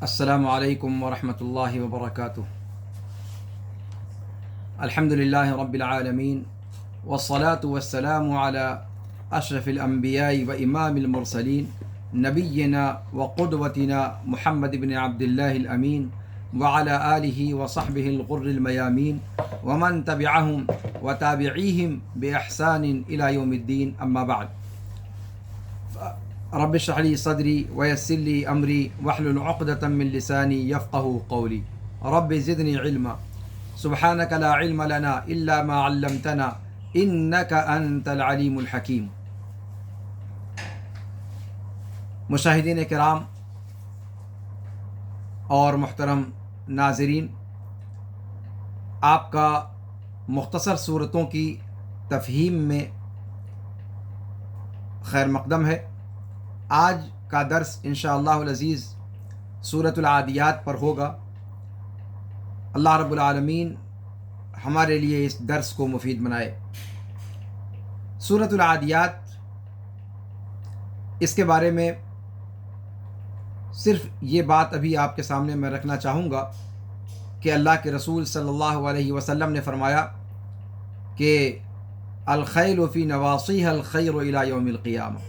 السلام علیکم ورحمۃ اللہ وبرکاتہ۔ الحمد للہ رب العالمین والصلاة والسلام علی اشرف الانبیاء و امام المرسلین نبینا وقدوتنا محمد بن عبد اللہ الامین وعلی آلہ وصحبہ الغر المیامین ومن تبعہم وتابعیہم بإحسان الی یوم الدین، اما بعد۔ رب اشرح لي صدري ويسر لي امري واحلل عقدة من لساني يفقهوا قولي رب زدني علما سبحانك لا علم لنا الا ما علمتنا انك انت العليم الحكيم۔ مشاہدین کرام اور محترم ناظرین، آپ کا مختصر صورتوں کی تفہیم میں خیر مقدم ہے۔ آج کا درس انشاءاللہ العزیز سورۃ العادیات پر ہوگا۔ اللہ رب العالمین ہمارے لیے اس درس کو مفید بنائے۔ سورۃ العادیات، اس کے بارے میں صرف یہ بات ابھی آپ کے سامنے میں رکھنا چاہوں گا کہ اللہ کے رسول صلی اللہ علیہ وسلم نے فرمایا کہ الخیل فی نواصیہا الخیر الی یوم القیامہ،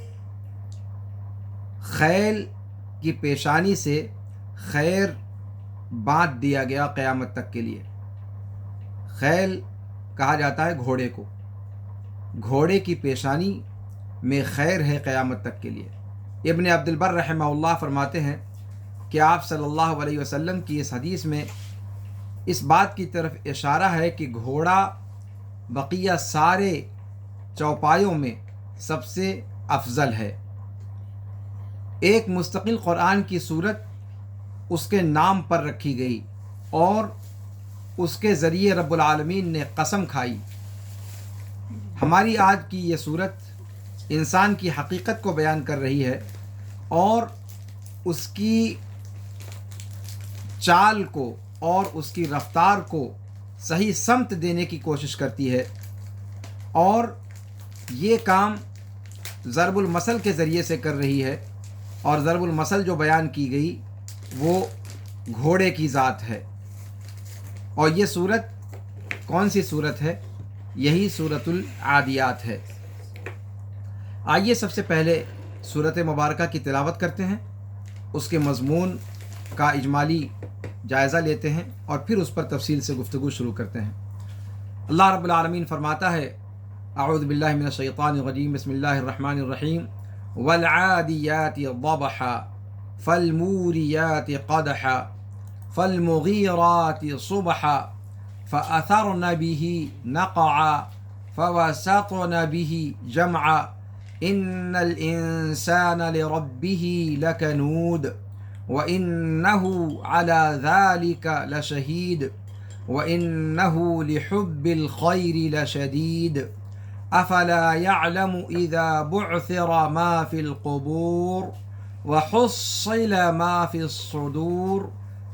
خیل کی پیشانی سے خیر باندھ دیا گیا قیامت تک کے لیے۔ خیل کہا جاتا ہے گھوڑے کو، گھوڑے کی پیشانی میں خیر ہے قیامت تک کے لیے۔ ابن عبد البر رحمہ اللہ فرماتے ہیں کہ آپ صلی اللہ علیہ وسلم کی اس حدیث میں اس بات کی طرف اشارہ ہے کہ گھوڑا بقیہ سارے چوپایوں میں سب سے افضل ہے۔ ایک مستقل قرآن کی صورت اس کے نام پر رکھی گئی اور اس کے ذریعے رب العالمین نے قسم کھائی۔ ہماری آج کی یہ صورت انسان کی حقیقت کو بیان کر رہی ہے اور اس کی چال کو اور اس کی رفتار کو صحیح سمت دینے کی کوشش کرتی ہے، اور یہ کام ضرب المثل کے ذریعے سے کر رہی ہے، اور ضرب المثل جو بیان کی گئی وہ گھوڑے کی ذات ہے۔ اور یہ صورت کون سی صورت ہے؟ یہی سورۃ العادیات ہے۔ آئیے سب سے پہلے سورۃ مبارکہ کی تلاوت کرتے ہیں، اس کے مضمون کا اجمالی جائزہ لیتے ہیں اور پھر اس پر تفصیل سے گفتگو شروع کرتے ہیں۔ اللہ رب العالمین فرماتا ہے، اعوذ باللہ من الشیطان الرجیم، بسم اللہ الرحمن الرحیم، والعادیات ضبحا فالموریات قدحا فالمغیرات صبحا فأثرن به نقعا فوسطن به جمعا ان الانسان لربه لکنود وانه على ذلك لشهید وانه لحب الخير لشدید افلا يعلم اذا بعثر ما في القبور وحصل ما في الصدور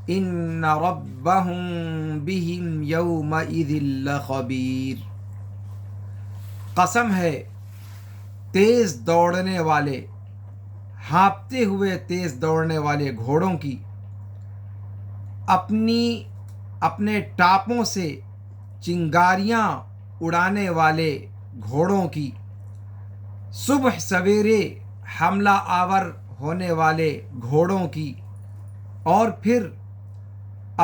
ان ربهم بهم يومئذ لخبیر۔ قسم ہے تیز دوڑنے والے، ہانپتے ہوئے تیز دوڑنے والے گھوڑوں کی، اپنے ٹاپوں سے چنگاریاں اڑانے والے گھوڑوں کی، صبح سویرے حملہ آور ہونے والے گھوڑوں کی، اور پھر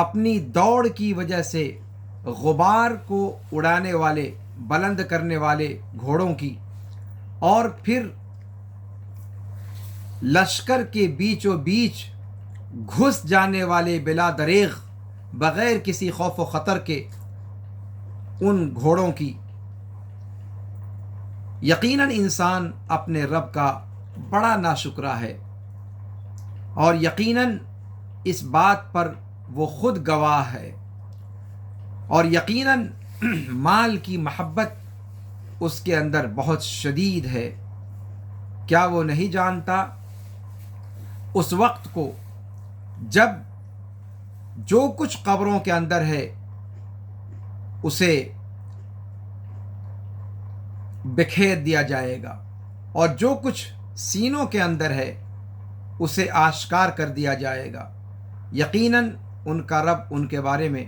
اپنی دوڑ کی وجہ سے غبار کو اڑانے والے، بلند کرنے والے گھوڑوں کی، اور پھر لشکر کے بیچوں بیچ گھس جانے والے بلا دریغ، بغیر کسی خوف و خطر کے ان گھوڑوں کی۔ یقیناً انسان اپنے رب کا بڑا ناشکرا ہے، اور یقیناً اس بات پر وہ خود گواہ ہے، اور یقیناً مال کی محبت اس کے اندر بہت شدید ہے۔ کیا وہ نہیں جانتا اس وقت کو جب جو کچھ قبروں کے اندر ہے اسے بکھیر دیا جائے گا، اور جو کچھ سینوں کے اندر ہے اسے آشکار کر دیا جائے گا۔ یقیناً ان کا رب ان کے بارے میں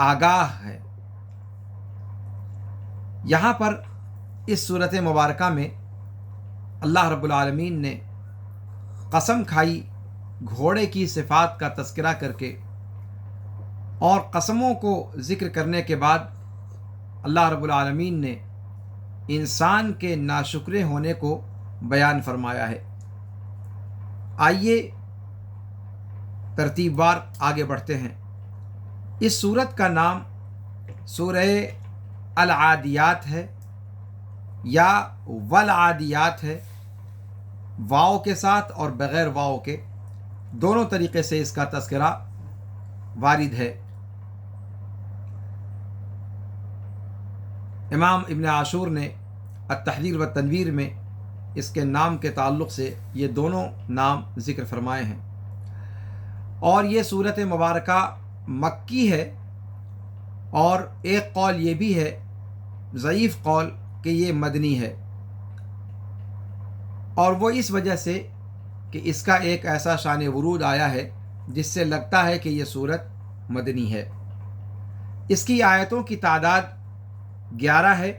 آگاہ ہے۔ یہاں پر اس صورت مبارکہ میں اللہ رب العالمین نے قسم کھائی گھوڑے کی صفات کا تذکرہ کر کے، اور قسموں کو ذکر کرنے کے بعد اللہ رب العالمین نے انسان کے ناشکرے ہونے کو بیان فرمایا ہے۔ آئیے ترتیب وار آگے بڑھتے ہیں۔ اس سورت کا نام سورہ العادیات ہے یا والعادیات ہے، واو کے ساتھ اور بغیر واو کے، دونوں طریقے سے اس کا تذکرہ وارد ہے۔ امام ابن عاشور نے التحریر و تنویر میں اس کے نام کے تعلق سے یہ دونوں نام ذکر فرمائے ہیں، اور یہ صورت مبارکہ مکی ہے، اور ایک قول یہ بھی ہے، ضعیف قول، کہ یہ مدنی ہے، اور وہ اس وجہ سے کہ اس کا ایک ایسا شان ورود آیا ہے جس سے لگتا ہے کہ یہ صورت مدنی ہے۔ اس کی آیتوں کی تعداد 11 ہے۔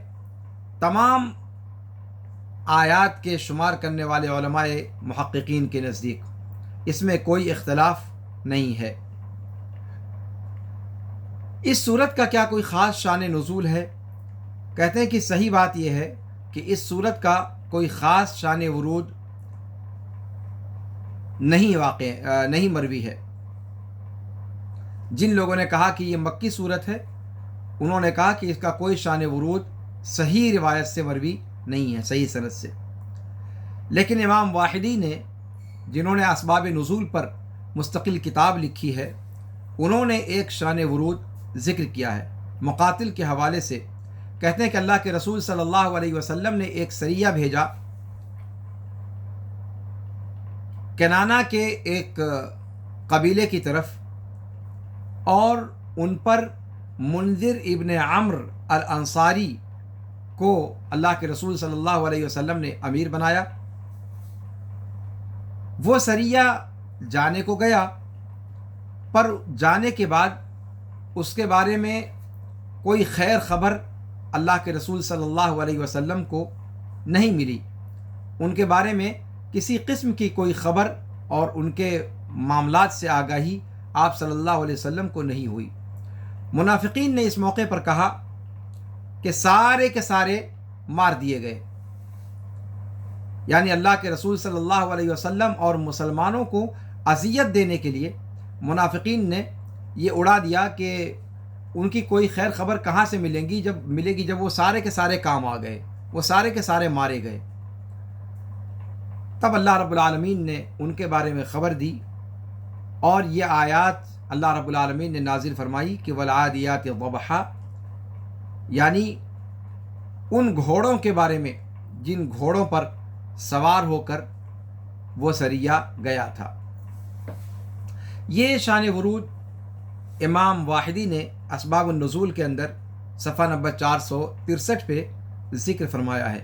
تمام آیات کے شمار کرنے والے علماء محققین کے نزدیک اس میں کوئی اختلاف نہیں ہے۔ اس صورت کا کیا کوئی خاص شان نزول ہے؟ کہتے ہیں کہ صحیح بات یہ ہے کہ اس صورت کا کوئی خاص شان ورود نہیں مروی ہے۔ جن لوگوں نے کہا کہ یہ مکی صورت ہے، انہوں نے کہا کہ اس کا کوئی شان ورود صحیح روایت سے مروی نہیں ہے، صحیح سند سے۔ لیکن امام واحدی نے، جنہوں نے اسباب نزول پر مستقل کتاب لکھی ہے، انہوں نے ایک شان ورود ذکر کیا ہے مقاتل کے حوالے سے۔ کہتے ہیں کہ اللہ کے رسول صلی اللہ علیہ وسلم نے ایک سریہ بھیجا کنانہ کے ایک قبیلے کی طرف، اور ان پر منذر ابن عمرو الانصاری کو اللہ کے رسول صلی اللہ علیہ وسلم نے امیر بنایا۔ وہ سریہ جانے کو گیا، پر جانے کے بعد اس کے بارے میں کوئی خیر خبر اللہ کے رسول صلی اللہ علیہ وسلم کو نہیں ملی۔ ان کے بارے میں کسی قسم کی کوئی خبر اور ان کے معاملات سے آگاہی آپ صلی اللہ علیہ وسلم کو نہیں ہوئی۔ منافقین نے اس موقع پر کہا کہ سارے کے سارے مار دیے گئے، یعنی اللہ کے رسول صلی اللہ علیہ وسلم اور مسلمانوں کو اذیت دینے کے لیے منافقین نے یہ اڑا دیا کہ ان کی کوئی خیر خبر کہاں سے ملے گی جب وہ سارے کے سارے کام آ گئے، وہ سارے کے سارے مارے گئے۔ تب اللہ رب العالمین نے ان کے بارے میں خبر دی، اور یہ آیات اللہ رب العالمین نے نازل فرمائی کہ والعادیات ضبحا، یعنی ان گھوڑوں کے بارے میں جن گھوڑوں پر سوار ہو کر وہ سریہ گیا تھا۔ یہ شان ورود امام واحدی نے اسباب النزول کے اندر صفحہ نمبر 463 پہ ذکر فرمایا ہے۔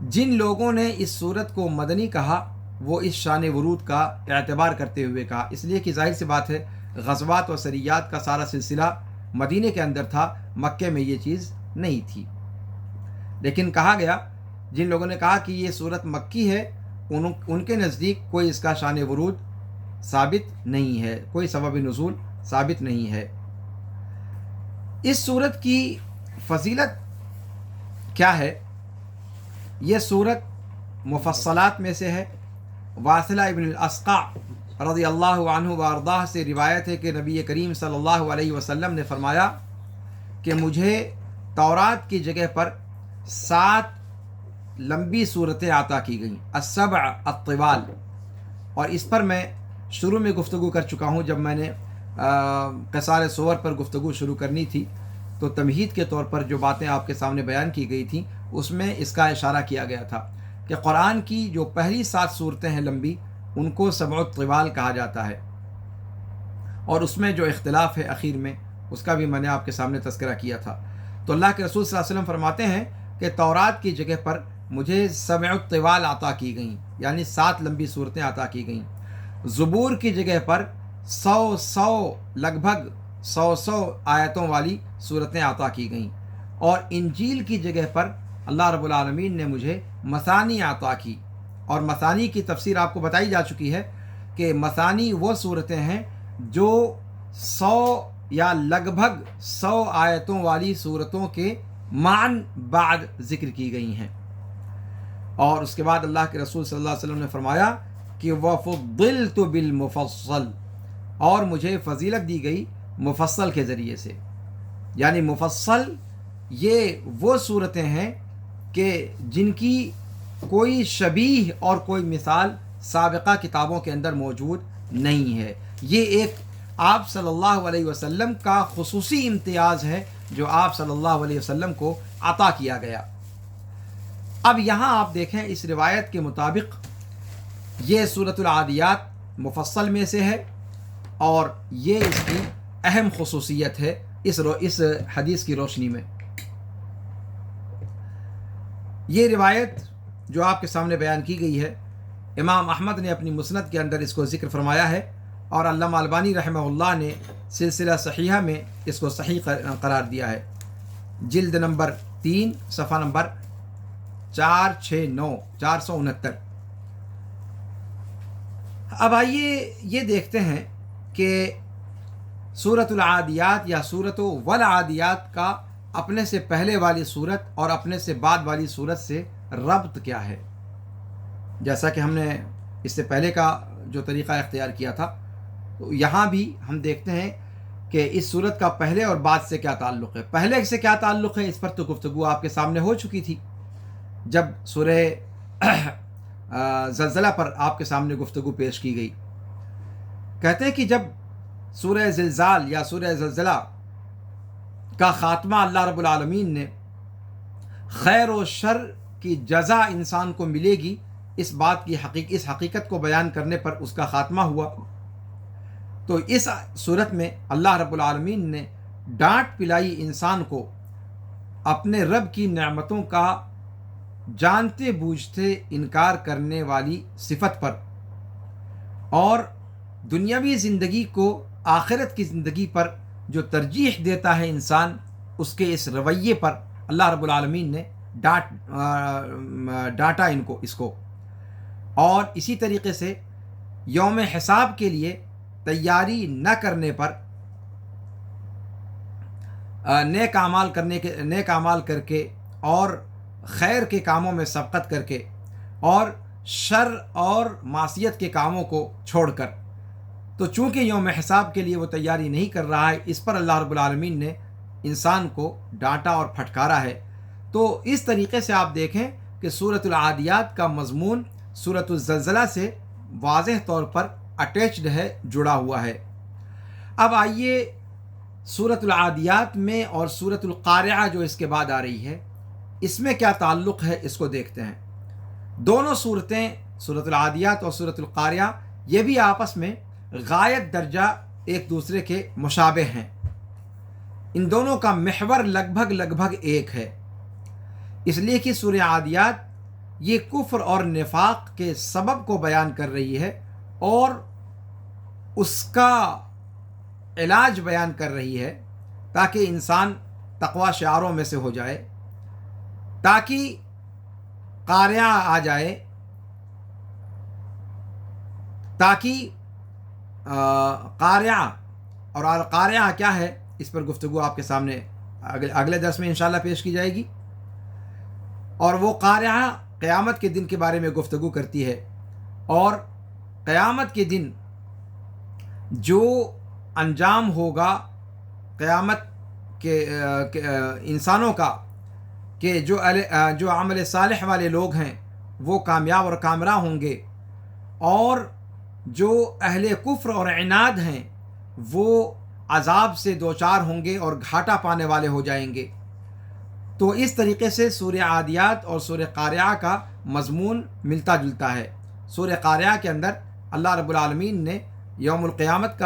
جن لوگوں نے اس صورت کو مدنی کہا، وہ اس شان ورود کا اعتبار کرتے ہوئے کہا، اس لیے کہ ظاہر سی بات ہے غزوات و سریات کا سارا سلسلہ مدینے کے اندر تھا، مکے میں یہ چیز نہیں تھی۔ لیکن کہا گیا، جن لوگوں نے کہا کہ یہ صورت مکی ہے، ان کے نزدیک کوئی اس کا شان ورود ثابت نہیں ہے، کوئی سبب نزول ثابت نہیں ہے۔ اس صورت کی فضیلت کیا ہے؟ یہ صورت مفصلات میں سے ہے۔ واصلہ ابن الاسقع رضی اللہ عنہ وارضاہ سے روایت ہے کہ نبی کریم صلی اللہ علیہ وسلم نے فرمایا کہ مجھے تورات کی جگہ پر 7 لمبی صورتیں عطا کی گئیں، السبع الطوال، اور اس پر میں شروع میں گفتگو کر چکا ہوں۔ جب میں نے قصار صور پر گفتگو شروع کرنی تھی تو تمہید کے طور پر جو باتیں آپ کے سامنے بیان کی گئی تھیں اس میں اس کا اشارہ کیا گیا تھا کہ قرآن کی جو پہلی 7 صورتیں ہیں لمبی، ان کو سبع الطوال کہا جاتا ہے، اور اس میں جو اختلاف ہے اخیر میں اس کا بھی میں نے آپ کے سامنے تذکرہ کیا تھا۔ تو اللہ کے رسول صلی اللہ علیہ وسلم فرماتے ہیں کہ تورات کی جگہ پر مجھے سبع الطوال عطا کی گئیں، یعنی 7 لمبی صورتیں عطا کی گئیں، زبور کی جگہ پر 100 لگ بھگ 100 آیتوں والی صورتیں عطا کی گئیں، اور انجیل کی جگہ پر اللہ رب العالمین نے مجھے مثانی عطا کی۔ اور مثانی کی تفسیر آپ کو بتائی جا چکی ہے کہ مثانی وہ صورتیں ہیں جو 100 یا لگ بھگ 100 آیتوں والی صورتوں کے معن بعد ذکر کی گئی ہیں۔ اور اس کے بعد اللہ کے رسول صلی اللہ علیہ وسلم نے فرمایا کہ وَفُضِّلْتُ بِالْمُفَصَّل، اور مجھے فضیلت دی گئی مفصل کے ذریعے سے۔ یعنی مفصل یہ وہ صورتیں ہیں کہ جن کی کوئی شبیہ اور کوئی مثال سابقہ کتابوں کے اندر موجود نہیں ہے۔ یہ ایک آپ صلی اللہ علیہ وسلم کا خصوصی امتیاز ہے جو آپ صلی اللہ علیہ وسلم کو عطا کیا گیا۔ اب یہاں آپ دیکھیں اس روایت کے مطابق یہ سورۃ العادیات مفصل میں سے ہے، اور یہ اس کی اہم خصوصیت ہے اس حدیث کی روشنی میں۔ یہ روایت جو آپ کے سامنے بیان کی گئی ہے، امام احمد نے اپنی مسند کے اندر اس کو ذکر فرمایا ہے، اور علامہ البانی رحمہ اللہ نے سلسلہ صحیحہ میں اس کو صحیح قرار دیا ہے، جلد نمبر 3 صفحہ نمبر 469۔ اب آئیے یہ دیکھتے ہیں کہ سورۃ العادیات یا سورۃ والعادیات کا اپنے سے پہلے والی صورت اور اپنے سے بعد والی صورت سے ربط کیا ہے۔ جیسا کہ ہم نے اس سے پہلے کا جو طریقہ اختیار کیا تھا، تو یہاں بھی ہم دیکھتے ہیں کہ اس صورت کا پہلے اور بعد سے کیا تعلق ہے۔ پہلے سے کیا تعلق ہے، اس پر تو گفتگو آپ کے سامنے ہو چکی تھی جب سورہ زلزلہ پر آپ کے سامنے گفتگو پیش کی گئی۔ کہتے ہیں کہ جب سورہ زلزال یا سورہ زلزلہ کا خاتمہ اللہ رب العالمین نے خیر و شر کی جزا انسان کو ملے گی اس حقیقت کو بیان کرنے پر اس کا خاتمہ ہوا، تو اس صورت میں اللہ رب العالمین نے ڈانٹ پلائی انسان کو اپنے رب کی نعمتوں کا جانتے بوجھتے انکار کرنے والی صفت پر، اور دنیاوی زندگی کو آخرت کی زندگی پر جو ترجیح دیتا ہے انسان، اس کے اس رویے پر اللہ رب العالمین نے ڈانٹا اس کو۔ اور اسی طریقے سے یوم حساب کے لیے تیاری نہ کرنے پر، نیک اعمال کر کے اور خیر کے کاموں میں سبقت کر کے اور شر اور معصیت کے کاموں کو چھوڑ کر، تو چونکہ یوم حساب کے لیے وہ تیاری نہیں کر رہا ہے، اس پر اللہ رب العالمین نے انسان کو ڈانٹا اور پھٹکارا ہے۔ تو اس طریقے سے آپ دیکھیں کہ سورۃ العادیات کا مضمون سورۃ الزلزلہ سے واضح طور پر اٹیچڈ ہے، جڑا ہوا ہے۔ اب آئیے سورۃ العادیات میں اور سورۃ القارعہ جو اس کے بعد آ رہی ہے، اس میں کیا تعلق ہے، اس کو دیکھتے ہیں۔ دونوں صورتیں، سورۃ العادیات اور سورۃ القارعہ، یہ بھی آپس میں غایت درجہ ایک دوسرے کے مشابہ ہیں۔ ان دونوں کا محور لگ بھگ ایک ہے، اس لیے کہ سورہ عادیات یہ کفر اور نفاق کے سبب کو بیان کر رہی ہے اور اس کا علاج بیان کر رہی ہے، تاکہ انسان تقوی شعاروں میں سے ہو جائے، تاکہ قارعہ آ جائے، تاکہ قارعہ اور القارعہ کیا ہے اس پر گفتگو آپ کے سامنے اگلے درس میں انشاءاللہ پیش کی جائے گی۔ اور وہ قارعہ قیامت کے دن کے بارے میں گفتگو کرتی ہے، اور قیامت کے دن جو انجام ہوگا قیامت کے انسانوں کا، کہ جو عمل صالح والے لوگ ہیں وہ کامیاب اور کامراں ہوں گے، اور جو اہل کفر اور عناد ہیں وہ عذاب سے دوچار ہوں گے اور گھاٹا پانے والے ہو جائیں گے۔ تو اس طریقے سے سورہ عادیات اور سورہ قارعہ کا مضمون ملتا جلتا ہے۔ سورہ قارعہ کے اندر اللہ رب العالمین نے یوم القیامت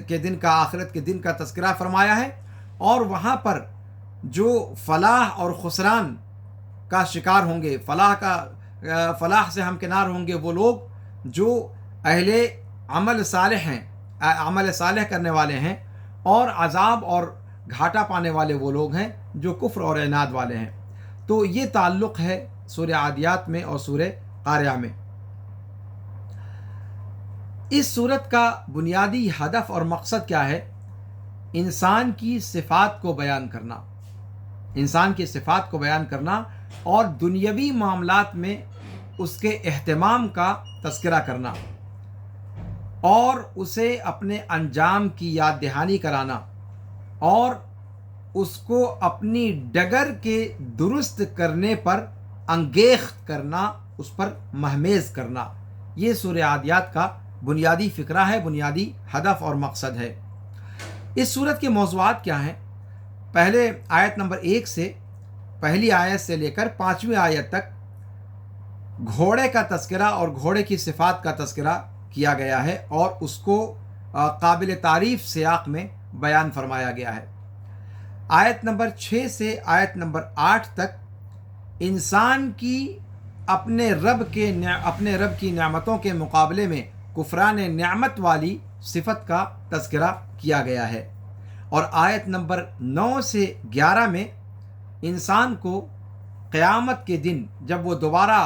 کے دن کا، آخرت کے دن کا تذکرہ فرمایا ہے، اور وہاں پر جو فلاح اور خسران کا شکار ہوں گے، فلاح سے ہمکنار ہوں گے وہ لوگ جو اہل عمل صالح کرنے والے ہیں، اور عذاب اور گھاٹا پانے والے وہ لوگ ہیں جو کفر اور عناد والے ہیں۔ تو یہ تعلق ہے سورہ عادیات میں اور سورہ قاریہ میں۔ اس صورت کا بنیادی ہدف اور مقصد کیا ہے؟ انسان کی صفات کو بیان کرنا، انسان کی صفات کو بیان کرنا اور دنیاوی معاملات میں اس کے اہتمام کا تذکرہ کرنا، اور اسے اپنے انجام کی یاد دہانی کرانا، اور اس کو اپنی ڈگر کے درست کرنے پر انگیخت کرنا، اس پر مہمیز کرنا۔ یہ سورہ عادیات کا بنیادی فکرہ ہے، بنیادی ہدف اور مقصد ہے۔ اس سورت کے موضوعات کیا ہیں؟ پہلے آیت نمبر 1 سے، پہلی آیت سے لے کر 5ویں آیت تک گھوڑے کا تذکرہ اور گھوڑے کی صفات کا تذکرہ کیا گیا ہے، اور اس کو قابل تعریف سیاق میں بیان فرمایا گیا ہے۔ آیت نمبر 6 سے آیت نمبر 8 تک انسان کی اپنے رب کی نعمتوں کے مقابلے میں کفران نعمت والی صفت کا تذکرہ کیا گیا ہے، اور آیت نمبر 9 سے 11 میں انسان کو قیامت کے دن جب وہ دوبارہ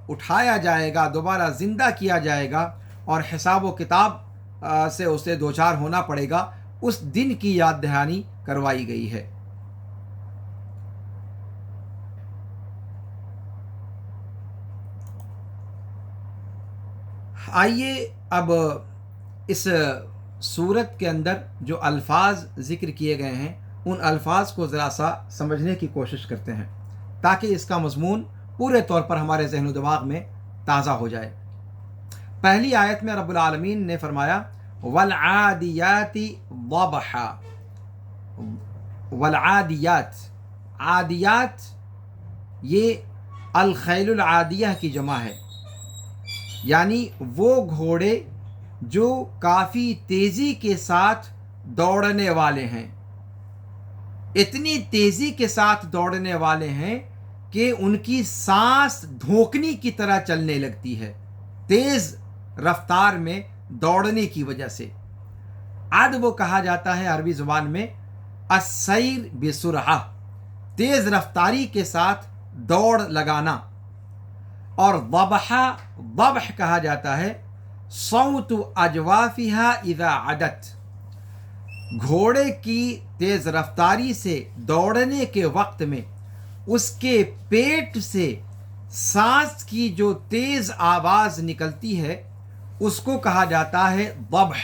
اٹھایا جائے گا، دوبارہ زندہ کیا جائے گا اور حساب و کتاب سے اسے دوچار ہونا پڑے گا، اس دن کی یاد دہانی کروائی گئی ہے۔ آئیے اب اس سورت کے اندر جو الفاظ ذکر کیے گئے ہیں ان الفاظ کو ذرا سا سمجھنے کی کوشش کرتے ہیں، تاکہ اس کا مضمون پورے طور پر ہمارے ذہن و دماغ میں تازہ ہو جائے۔ پہلی آیت میں رب العالمین نے فرمایا والعادیات ضبحا۔ والعادیات، عادیات یہ الخیل العادیہ کی جمع ہے، یعنی وہ گھوڑے جو کافی تیزی کے ساتھ دوڑنے والے ہیں، اتنی تیزی کے ساتھ دوڑنے والے ہیں کہ ان کی سانس دھوکنی کی طرح چلنے لگتی ہے، تیز رفتار میں دوڑنے کی وجہ سے۔ عد وہ کہا جاتا ہے عربی زبان میں السیر بسرعہ، تیز رفتاری کے ساتھ دوڑ لگانا، اور ضبح کہا جاتا ہے صوت اجوافها اذا عدت، گھوڑے کی تیز رفتاری سے دوڑنے کے وقت میں اس کے پیٹ سے سانس کی جو تیز آواز نکلتی ہے اس کو کہا جاتا ہے ضبح،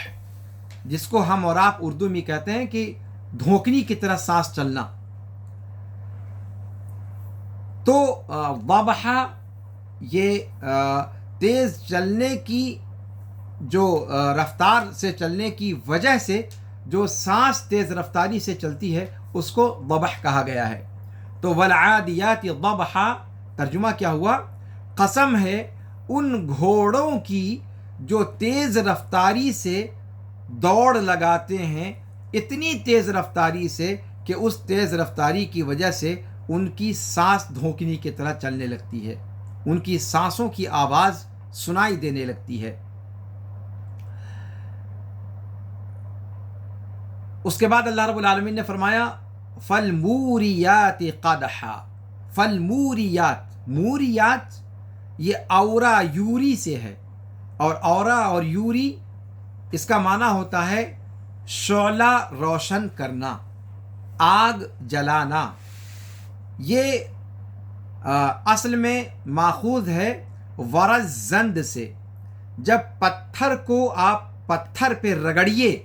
جس کو ہم اور آپ اردو میں کہتے ہیں کہ دھوکنی کی طرح سانس چلنا۔ تو ضبح یہ تیز چلنے کی جو رفتار سے چلنے کی وجہ سے جو سانس تیز رفتاری سے چلتی ہے اس کو ضبح کہا گیا ہے۔ تو والعادیات ضبحا ترجمہ کیا ہوا؟ قسم ہے ان گھوڑوں کی جو تیز رفتاری سے دوڑ لگاتے ہیں، اتنی تیز رفتاری سے کہ اس تیز رفتاری کی وجہ سے ان کی سانس دھوکنی کی طرح چلنے لگتی ہے، ان کی سانسوں کی آواز سنائی دینے لگتی ہے۔ اس کے بعد اللہ رب العالمین نے فرمایا فالموریات قدحا۔ فالموریات، موریات یہ اورا یوری سے ہے، اور اورا اور یوری اس کا معنی ہوتا ہے شعلہ روشن کرنا، آگ جلانا۔ یہ اصل میں ماخوذ ہے ورزند سے۔ جب پتھر کو آپ پتھر پہ رگڑیے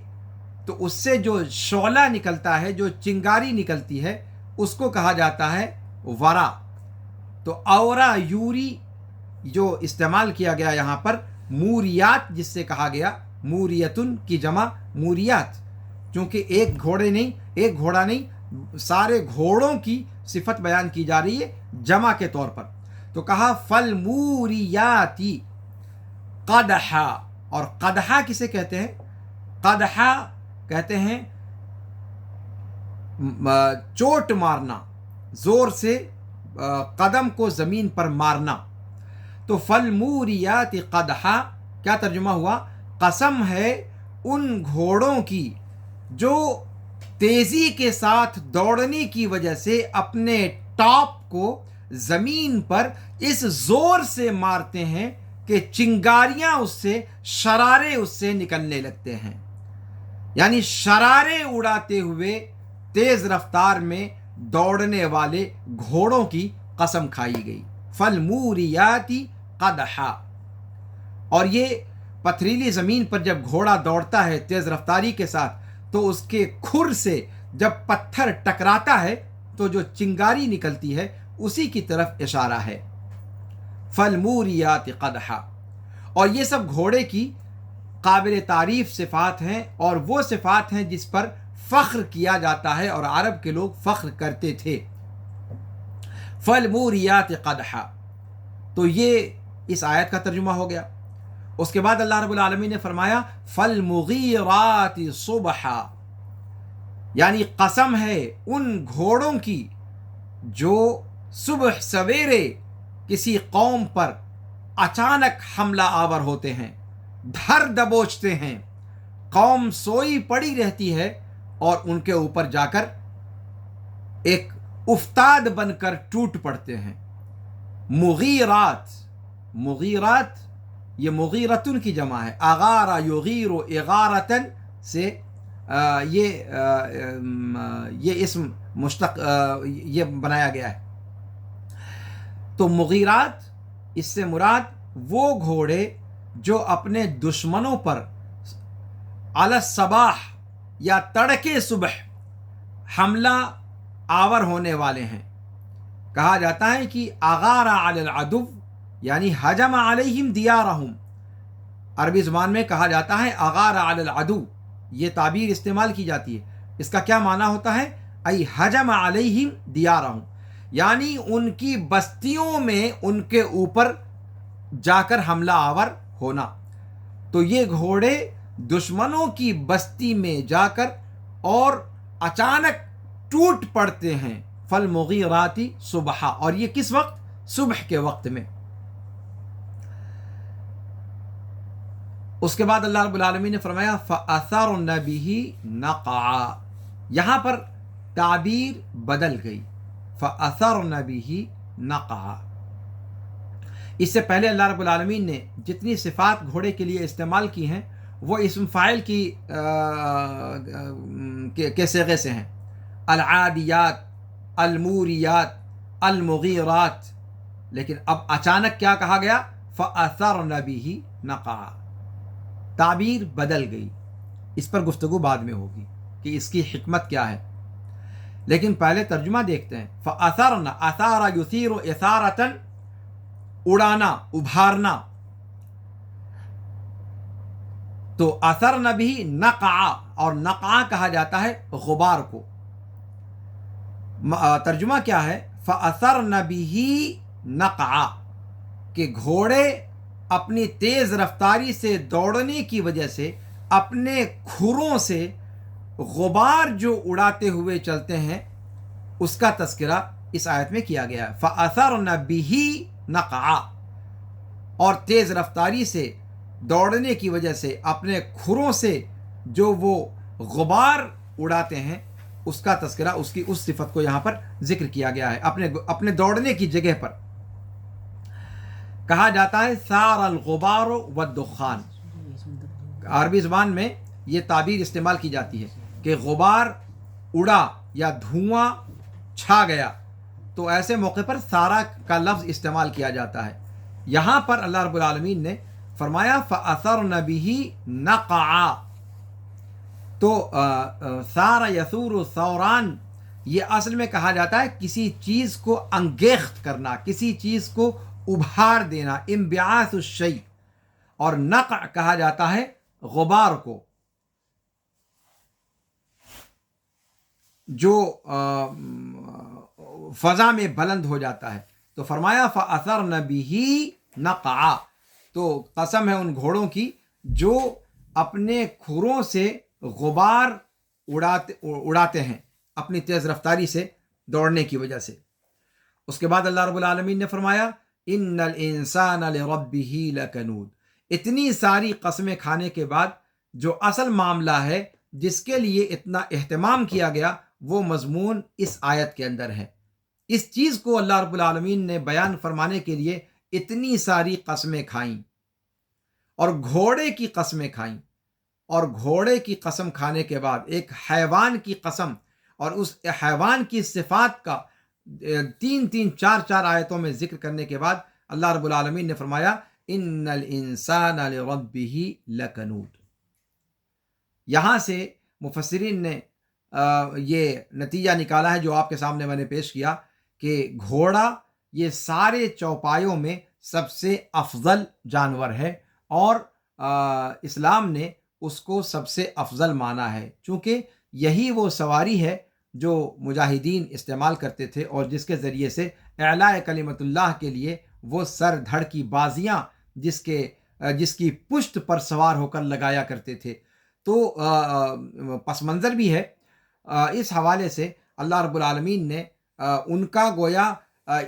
تو اس سے جو شعلہ نکلتا ہے، جو چنگاری نکلتی ہے، اس کو کہا جاتا ہے ورا۔ تو اورا یوری جو استعمال کیا گیا یہاں پر، موریات جس سے کہا گیا، موریتن کی جمع موریات، چونکہ ایک گھوڑا نہیں، سارے گھوڑوں کی صفت بیان کی جا رہی ہے جمع کے طور پر۔ تو کہا فالموریاتی قدحا۔ اور قدحا کسے کہتے ہیں؟ قدحا کہتے ہیں چوٹ مارنا، زور سے قدم کو زمین پر مارنا۔ تو فالموریات قدحا کیا ترجمہ ہوا؟ قسم ہے ان گھوڑوں کی جو تیزی کے ساتھ دوڑنے کی وجہ سے اپنے ٹاپ کو زمین پر اس زور سے مارتے ہیں کہ چنگاریاں اس سے، شرارے اس سے نکلنے لگتے ہیں. یعنی شرارے اڑاتے ہوئے تیز رفتار میں دوڑنے والے گھوڑوں کی قسم کھائی گئی. فالموریاتی قدحا. اور یہ پتھریلی زمین پر جب گھوڑا دوڑتا ہے تیز رفتاری کے ساتھ تو اس کے کھر سے جب پتھر ٹکراتا ہے تو جو چنگاری نکلتی ہے اسی کی طرف اشارہ ہے. فالموریات قدحا. اور یہ سب گھوڑے کی قابل تعریف صفات ہیں، اور وہ صفات ہیں جس پر فخر کیا جاتا ہے اور عرب کے لوگ فخر کرتے تھے. فالموریات قدحا. تو یہ اس آیت کا ترجمہ ہو گیا. اس کے بعد اللہ رب العالمین نے فرمایا فالمغیرات صبحا. یعنی قسم ہے ان گھوڑوں کی جو صبح سویرے کسی قوم پر اچانک حملہ آور ہوتے ہیں، دھر دبوچتے ہیں. قوم سوئی پڑی رہتی ہے اور ان کے اوپر جا کر ایک افتاد بن کر ٹوٹ پڑتے ہیں. مغیرات. مغیرات یہ مغیرتن کی جمع ہے. اغارا یغیر اغارتن سے یہ اسم مشتق یہ بنایا گیا ہے. تو مغیرات اس سے مراد وہ گھوڑے جو اپنے دشمنوں پر علی الصباح یا تڑکے صبح حملہ آور ہونے والے ہیں. کہا جاتا ہے کہ اغارا علی العدو یعنی ہجم علیہم دیارہم. عربی زبان میں کہا جاتا ہے اغارا علی العدو، یہ تعبیر استعمال کی جاتی ہے. اس کا کیا معنی ہوتا ہے؟ ای ہجم علیہم دیارہم، یعنی ان کی بستیوں میں ان کے اوپر جا کر حملہ آور ہونا. تو یہ گھوڑے دشمنوں کی بستی میں جا کر اور اچانک ٹوٹ پڑتے ہیں. فالمغیراتی صبحا. اور یہ کس وقت؟ صبح کے وقت میں. اس کے بعد اللہ رب العالمین نے فرمایا فَأَثَرْنَ بِهِ نَقْعًا. یہاں پر تعبیر بدل گئی. فَأَثَرْنَ بِهِ نَقْعًا. اس سے پہلے اللہ رب العالمین نے جتنی صفات گھوڑے کے لیے استعمال کی ہیں وہ اسم فاعل کی کے صیغے سے ہیں. العادیات، الموریات، المغیرات. لیکن اب اچانک کیا کہا گیا؟ فَأَثَرْنَ بِهِ نَقْعًا. تعبیر بدل گئی. اس پر گفتگو بعد میں ہوگی کہ اس کی حکمت کیا ہے، لیکن پہلے ترجمہ دیکھتے ہیں. فَأَثَرْنَ اثار یثیر اثارةً، اڑانا، ابھارنا. تو اثرن بھی نقعا، اور نقعا کہا جاتا ہے غبار کو. ترجمہ کیا ہے؟ فَأَثَرْنَ بِهِ نَقْعًا، کہ گھوڑے اپنی تیز رفتاری سے دوڑنے کی وجہ سے اپنے کھروں سے غبار جو اڑاتے ہوئے چلتے ہیں اس کا تذکرہ اس آیت میں کیا گیا ہے. فَأَثَرْنَ بِهِ نَقْعًا. اور تیز رفتاری سے دوڑنے کی وجہ سے اپنے کھروں سے جو وہ غبار اڑاتے ہیں اس کا تذکرہ، اس کی اس صفت کو یہاں پر ذکر کیا گیا ہے. اپنے دوڑنے کی جگہ پر کہا جاتا ہے ثار الغبار والدخان. عربی زبان میں یہ تعبیر استعمال کی جاتی ہے کہ غبار اڑا یا دھواں چھا گیا، تو ایسے موقع پر سارا کا لفظ استعمال کیا جاتا ہے. یہاں پر اللہ رب العالمین نے فرمایا فَأَثَرْنَ بِهِ نَقْعًا. تو سارا یثور ثوران یہ اصل میں کہا جاتا ہے کسی چیز کو انگیخت کرنا، کسی چیز کو ابھار دینا، انبعاث الشیء. اور نقع کہا جاتا ہے غبار کو جو فضا میں بلند ہو جاتا ہے. تو فرمایا فَأَثَرْنَ بِهِ نَقْعًا. تو قسم ہے ان گھوڑوں کی جو اپنے کھروں سے غبار اڑاتے ہیں اپنی تیز رفتاری سے دوڑنے کی وجہ سے. اس کے بعد اللہ رب العالمین نے فرمایا ان الانسان لربه لکنود. اتنی ساری قسمیں کھانے کے بعد جو اصل معاملہ ہے جس کے لیے اتنا اہتمام کیا گیا وہ مضمون اس آیت کے اندر ہے۔ اس چیز کو اللہ رب العالمین نے بیان فرمانے کے لیے اتنی ساری قسمیں کھائیں اور گھوڑے کی قسمیں کھائیں، اور گھوڑے کی قسم کھانے کے بعد ایک حیوان کی قسم اور اس حیوان کی صفات کا تین چار آیتوں میں ذکر کرنے کے بعد اللہ رب العالمین نے فرمایا ان الانسان لربہ لکنود۔ یہاں سے مفسرین نے یہ نتیجہ نکالا ہے جو آپ کے سامنے میں نے پیش کیا کہ گھوڑا یہ سارے چوپایوں میں سب سے افضل جانور ہے، اور اسلام نے اس کو سب سے افضل مانا ہے، چونکہ یہی وہ سواری ہے جو مجاہدین استعمال کرتے تھے اور جس کے ذریعے سے اعلاء کلمت اللہ کے لیے وہ سر دھڑ کی بازیاں جس کی پشت پر سوار ہو کر لگایا کرتے تھے۔ تو پس منظر بھی ہے اس حوالے سے اللہ رب العالمین نے ان کا گویا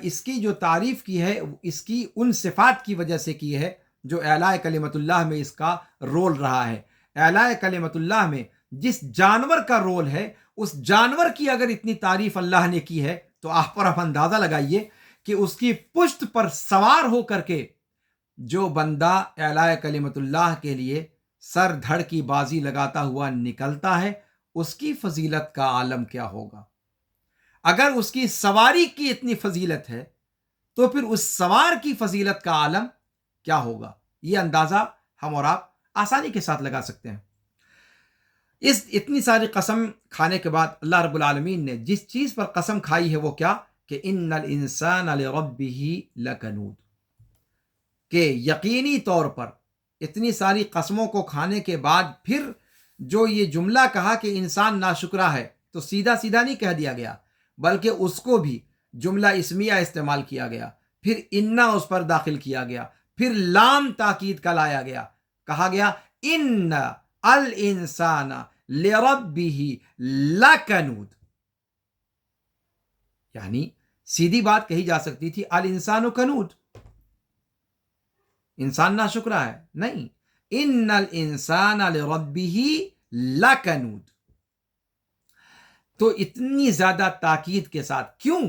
اس کی جو تعریف کی ہے اس کی ان صفات کی وجہ سے کی ہے جو اعلاء کلمت اللہ میں اس کا رول رہا ہے۔ اعلاء کلمت اللہ میں جس جانور کا رول ہے اس جانور کی اگر اتنی تعریف اللہ نے کی ہے تو آپ پر اندازہ لگائیے کہ اس کی پشت پر سوار ہو کر کے جو بندہ اعلاء کلمت اللہ کے لیے سر دھڑ کی بازی لگاتا ہوا نکلتا ہے اس کی فضیلت کا عالم کیا ہوگا۔ اگر اس کی سواری کی اتنی فضیلت ہے تو پھر اس سوار کی فضیلت کا عالم کیا ہوگا، یہ اندازہ ہم اور آپ آسانی کے ساتھ لگا سکتے ہیں۔ اس اتنی ساری قسم کھانے کے بعد اللہ رب العالمین نے جس چیز پر قسم کھائی ہے وہ کیا کہ ان الانسان لربہ لکنود، کہ یقینی طور پر اتنی ساری قسموں کو کھانے کے بعد پھر جو یہ جملہ کہا کہ انسان ناشکرا ہے تو سیدھا نہیں کہہ دیا گیا، بلکہ اس کو بھی جملہ اسمیہ استعمال کیا گیا، پھر انا اس پر داخل کیا گیا، پھر لام تاکید کا لایا گیا، کہا گیا ان الانسان لربہ لکنود، یعنی سیدھی بات کہی جا سکتی تھی الانسان کنود، انسان ناشکرا ہے، نہیں، ان الانسان لربہ لکنود۔ تو اتنی زیادہ تاکید کے ساتھ کیوں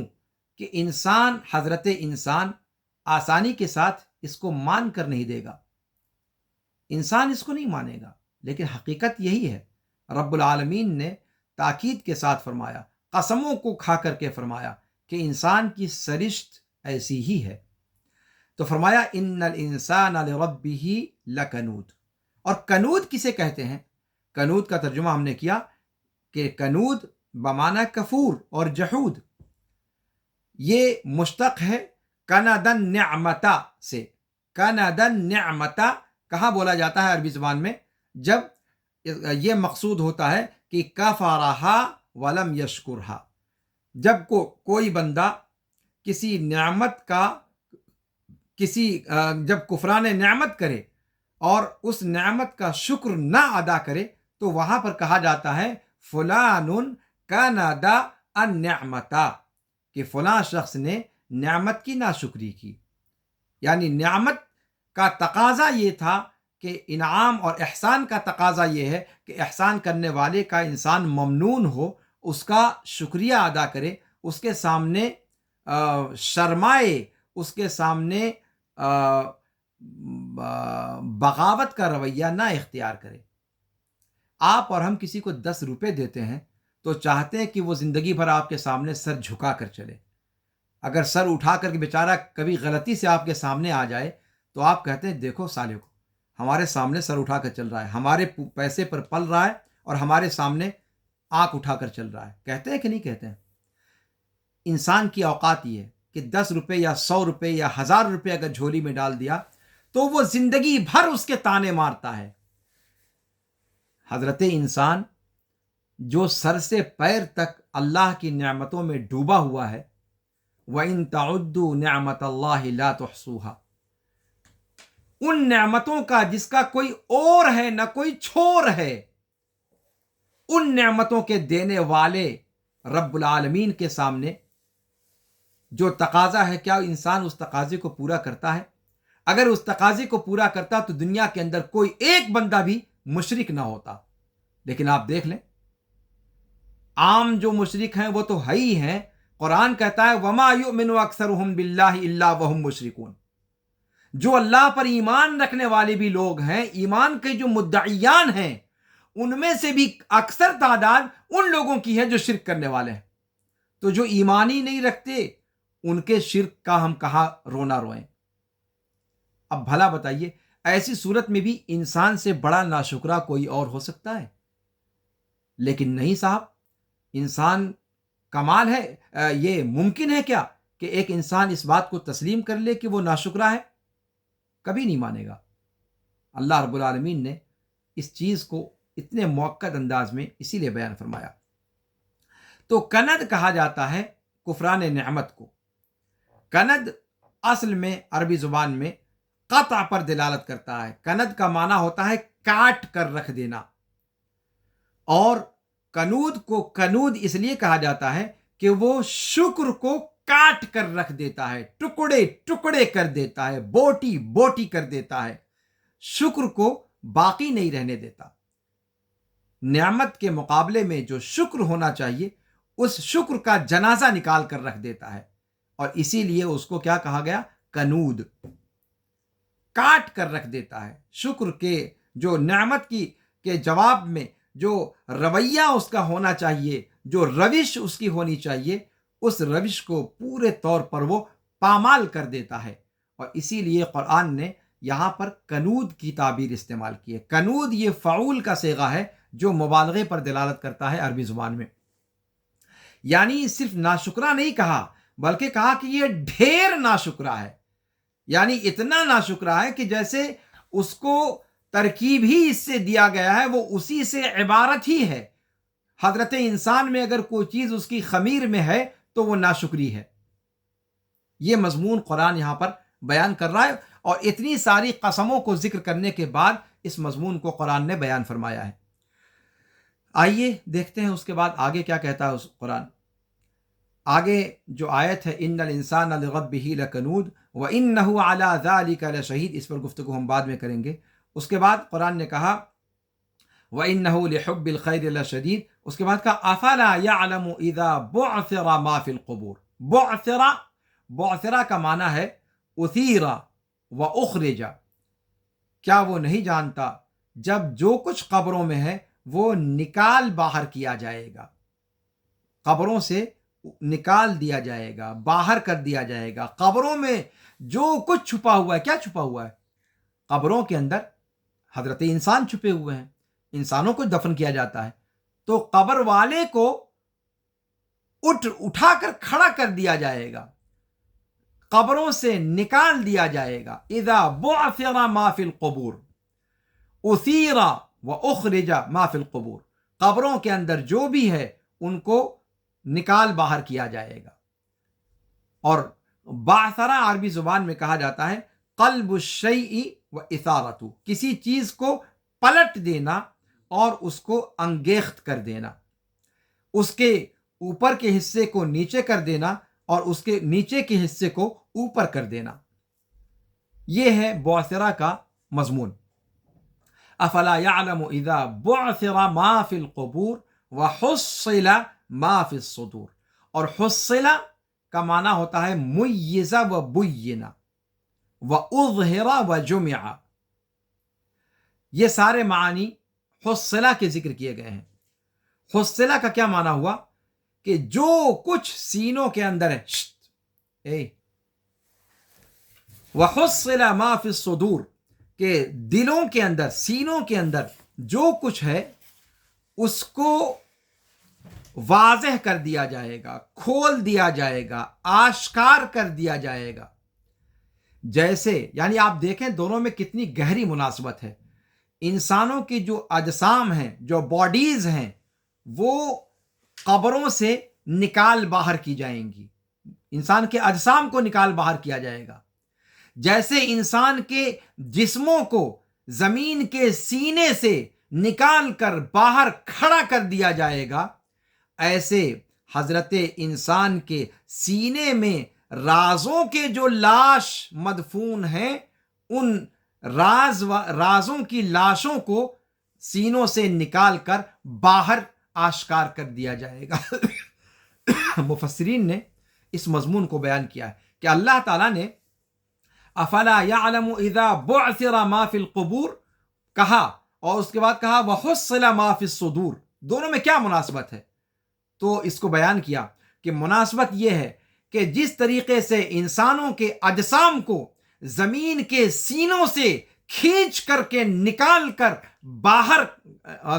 کہ انسان، حضرت انسان آسانی کے ساتھ اس کو مان کر نہیں دے گا، انسان اس کو نہیں مانے گا، لیکن حقیقت یہی ہے۔ رب العالمین نے تاکید کے ساتھ فرمایا، قسموں کو کھا کر کے فرمایا کہ انسان کی سرشت ایسی ہی ہے، تو فرمایا ان الانسان لربہ لکنود۔ اور کنود کسے کہتے ہیں؟ کنود کا ترجمہ ہم نے کیا کہ کنود بمعنی کفور اور جحود، یہ مشتق ہے کندن نعمتا سے۔ کندن نعمتا کہاں بولا جاتا ہے عربی زبان میں؟ جب یہ مقصود ہوتا ہے کہ کفرہا ولم یشکرہا، جب کوئی بندہ کسی نعمت کا جب کفران نعمت کرے اور اس نعمت کا شکر نہ ادا کرے تو وہاں پر کہا جاتا ہے فلان کند النعمتا، کہ فلاں شخص نے نعمت کی ناشکری کی، یعنی نعمت کا تقاضا یہ تھا کہ انعام اور احسان کا تقاضا یہ ہے کہ احسان کرنے والے کا انسان ممنون ہو، اس کا شکریہ ادا کرے، اس کے سامنے شرمائے، اس کے سامنے بغاوت کا رویہ نہ اختیار کرے۔ آپ اور ہم کسی کو 10 روپے دیتے ہیں تو چاہتے ہیں کہ وہ زندگی بھر آپ کے سامنے سر جھکا کر چلے۔ اگر سر اٹھا کر کے بیچارہ کبھی غلطی سے آپ کے سامنے آ جائے تو آپ کہتے ہیں دیکھو سالے کو، ہمارے سامنے سر اٹھا کر چل رہا ہے، ہمارے پیسے پر پل رہا ہے اور ہمارے سامنے آنکھ اٹھا کر چل رہا ہے۔ کہتے ہیں کہ نہیں کہتے ہیں؟ انسان کی اوقات یہ ہے کہ 10 روپے یا 100 روپے یا 1000 روپے اگر جھولی میں ڈال دیا تو وہ زندگی بھر اس کے تانے مارتا ہے۔ حضرت انسان جو سر سے پیر تک اللہ کی نعمتوں میں ڈوبا ہوا ہے، وَإِن تَعُدُّوا نِعْمَةَ اللَّهِ لَا تُحْصُوهَا، ان نعمتوں کا جس کا کوئی اور ہے نہ کوئی چھور ہے، ان نعمتوں کے دینے والے رب العالمین کے سامنے جو تقاضا ہے کیا انسان اس تقاضے کو پورا کرتا ہے؟ اگر اس تقاضے کو پورا کرتا تو دنیا کے اندر کوئی ایک بندہ بھی مشرک نہ ہوتا. لیکن آپ دیکھ لیں، عام جو مشرک ہیں وہ تو ہے ہی ہیں. قرآن کہتا ہے وما یؤمن اکثرهم باللہ الا وهم مشرکون. جو اللہ پر ایمان رکھنے والے بھی لوگ ہیں، ایمان کے جو مدعیان ہیں، ان میں سے بھی اکثر تعداد ان لوگوں کی ہے جو شرک کرنے والے ہیں. تو جو ایمان ہی نہیں رکھتے، ان کے شرک کا ہم کہاں رونا روئیں. اب بھلا بتائیے، ایسی صورت میں بھی انسان سے بڑا ناشکرا کوئی اور ہو سکتا ہے؟ لیکن نہیں صاحب، انسان کمال ہے. یہ ممکن ہے کیا کہ ایک انسان اس بات کو تسلیم کر لے کہ وہ ناشکرا ہے؟ کبھی نہیں مانے گا. اللہ رب العالمین نے اس چیز کو اتنے موقت انداز میں اسی لیے بیان فرمایا. تو کند کہا جاتا ہے کفران نعمت کو. کند اصل میں عربی زبان میں قطع پر دلالت کرتا ہے. کند کا معنی ہوتا ہے کاٹ کر رکھ دینا. اور کنود کو کنود اس لیے کہا جاتا ہے کہ وہ شکر کو کاٹ کر رکھ دیتا ہے، ٹکڑے ٹکڑے کر دیتا ہے، بوٹی بوٹی کر دیتا ہے، شکر کو باقی نہیں رہنے دیتا. نعمت کے مقابلے میں جو شکر ہونا چاہیے، اس شکر کا جنازہ نکال کر رکھ دیتا ہے. اور اسی لیے اس کو کیا کہا گیا؟ کنود. کاٹ کر رکھ دیتا ہے. شکر کے جو نعمت کے جواب میں جو رویہ اس کا ہونا چاہیے، جو روش اس کی ہونی چاہیے، اس روش کو پورے طور پر وہ پامال کر دیتا ہے. اور اسی لیے قرآن نے یہاں پر کنود کی تعبیر استعمال کی ہے. کنود یہ فعول کا صیغہ ہے جو مبالغے پر دلالت کرتا ہے عربی زبان میں. یعنی صرف ناشکرا نہیں کہا، بلکہ کہا کہ یہ ڈھیر ناشکرا ہے. یعنی اتنا ناشکرا ہے کہ جیسے اس کو ترکیب ہی اس سے دیا گیا ہے، وہ اسی سے عبارت ہی ہے. حضرت انسان میں اگر کوئی چیز اس کی خمیر میں ہے تو وہ ناشکری ہے. یہ مضمون قرآن یہاں پر بیان کر رہا ہے. اور اتنی ساری قسموں کو ذکر کرنے کے بعد اس مضمون کو قرآن نے بیان فرمایا ہے. آئیے دیکھتے ہیں اس کے بعد آگے کیا کہتا ہے اس قرآن. آگے جو آیت ہے ان الانسان لربہ لکنود وانہ علی ذلک لشہید، اس پر گفتگو ہم بعد میں کریں گے. اس کے بعد قرآن نے کہا وانہ لحب الخیر لشدید. اس کے بعد کہا افلا یعلم اذا بعثر ما فی القبور. بعثرہ کا معنی ہے اثیر و اخرج. کیا وہ نہیں جانتا جب جو کچھ قبروں میں ہے وہ نکال باہر کیا جائے گا، قبروں سے نکال دیا جائے گا، باہر کر دیا جائے گا. قبروں میں جو کچھ چھپا ہوا ہے، کیا چھپا ہوا ہے؟ قبروں کے اندر حضرت انسان چھپے ہوئے ہیں، انسانوں کو دفن کیا جاتا ہے. تو قبر والے کو اٹھا کر کھڑا کر دیا جائے گا، قبروں سے نکال دیا جائے گا. اذا بعثر ما فی القبور اثیر و اخرج ما فی القبور. قبروں کے اندر جو بھی ہے ان کو نکال باہر کیا جائے گا. اور بعثرہ عربی زبان میں کہا جاتا ہے قلب الشیء و اثارتہ، کسی چیز کو پلٹ دینا اور اس کو انگیخت کر دینا، اس کے اوپر کے حصے کو نیچے کر دینا اور اس کے نیچے کے حصے کو اوپر کر دینا. یہ ہے بعثرہ کا مضمون. افلا یعلم اذا بعثر ما فی القبور وحصل ما فی الصدور. اور حصل کا معنی ہوتا ہے میز و بین و اظہر و جمع. یہ سارے معنی حصلہ کے ذکر کیے گئے ہیں. حصلہ کا کیا معنی ہوا کہ جو کچھ سینوں کے اندر ہے، وحصل ما فی الصدور، کہ دلوں کے اندر، سینوں کے اندر جو کچھ ہے اس کو واضح کر دیا جائے گا، کھول دیا جائے گا، آشکار کر دیا جائے گا. جیسے یعنی آپ دیکھیں دونوں میں کتنی گہری مناسبت ہے. انسانوں کی جو اجسام ہیں، جو باڈیز ہیں، وہ قبروں سے نکال باہر کی جائیں گی. انسان کے اجسام کو نکال باہر کیا جائے گا. جیسے انسان کے جسموں کو زمین کے سینے سے نکال کر باہر کھڑا کر دیا جائے گا، ایسے حضرت انسان کے سینے میں رازوں کے جو لاش مدفون ہیں ان رازوں کی لاشوں کو سینوں سے نکال کر باہر آشکار کر دیا جائے گا۔ مفسرین نے اس مضمون کو بیان کیا ہے کہ اللہ تعالیٰ نے افلا یعلم اذا بعثر ما فی القبور کہا، اور اس کے بعد کہا وحصل ما فی الصدور، دونوں میں کیا مناسبت ہے؟ تو اس کو بیان کیا کہ مناسبت یہ ہے کہ جس طریقے سے انسانوں کے اجسام کو زمین کے سینوں سے کھینچ کر کے نکال کر باہر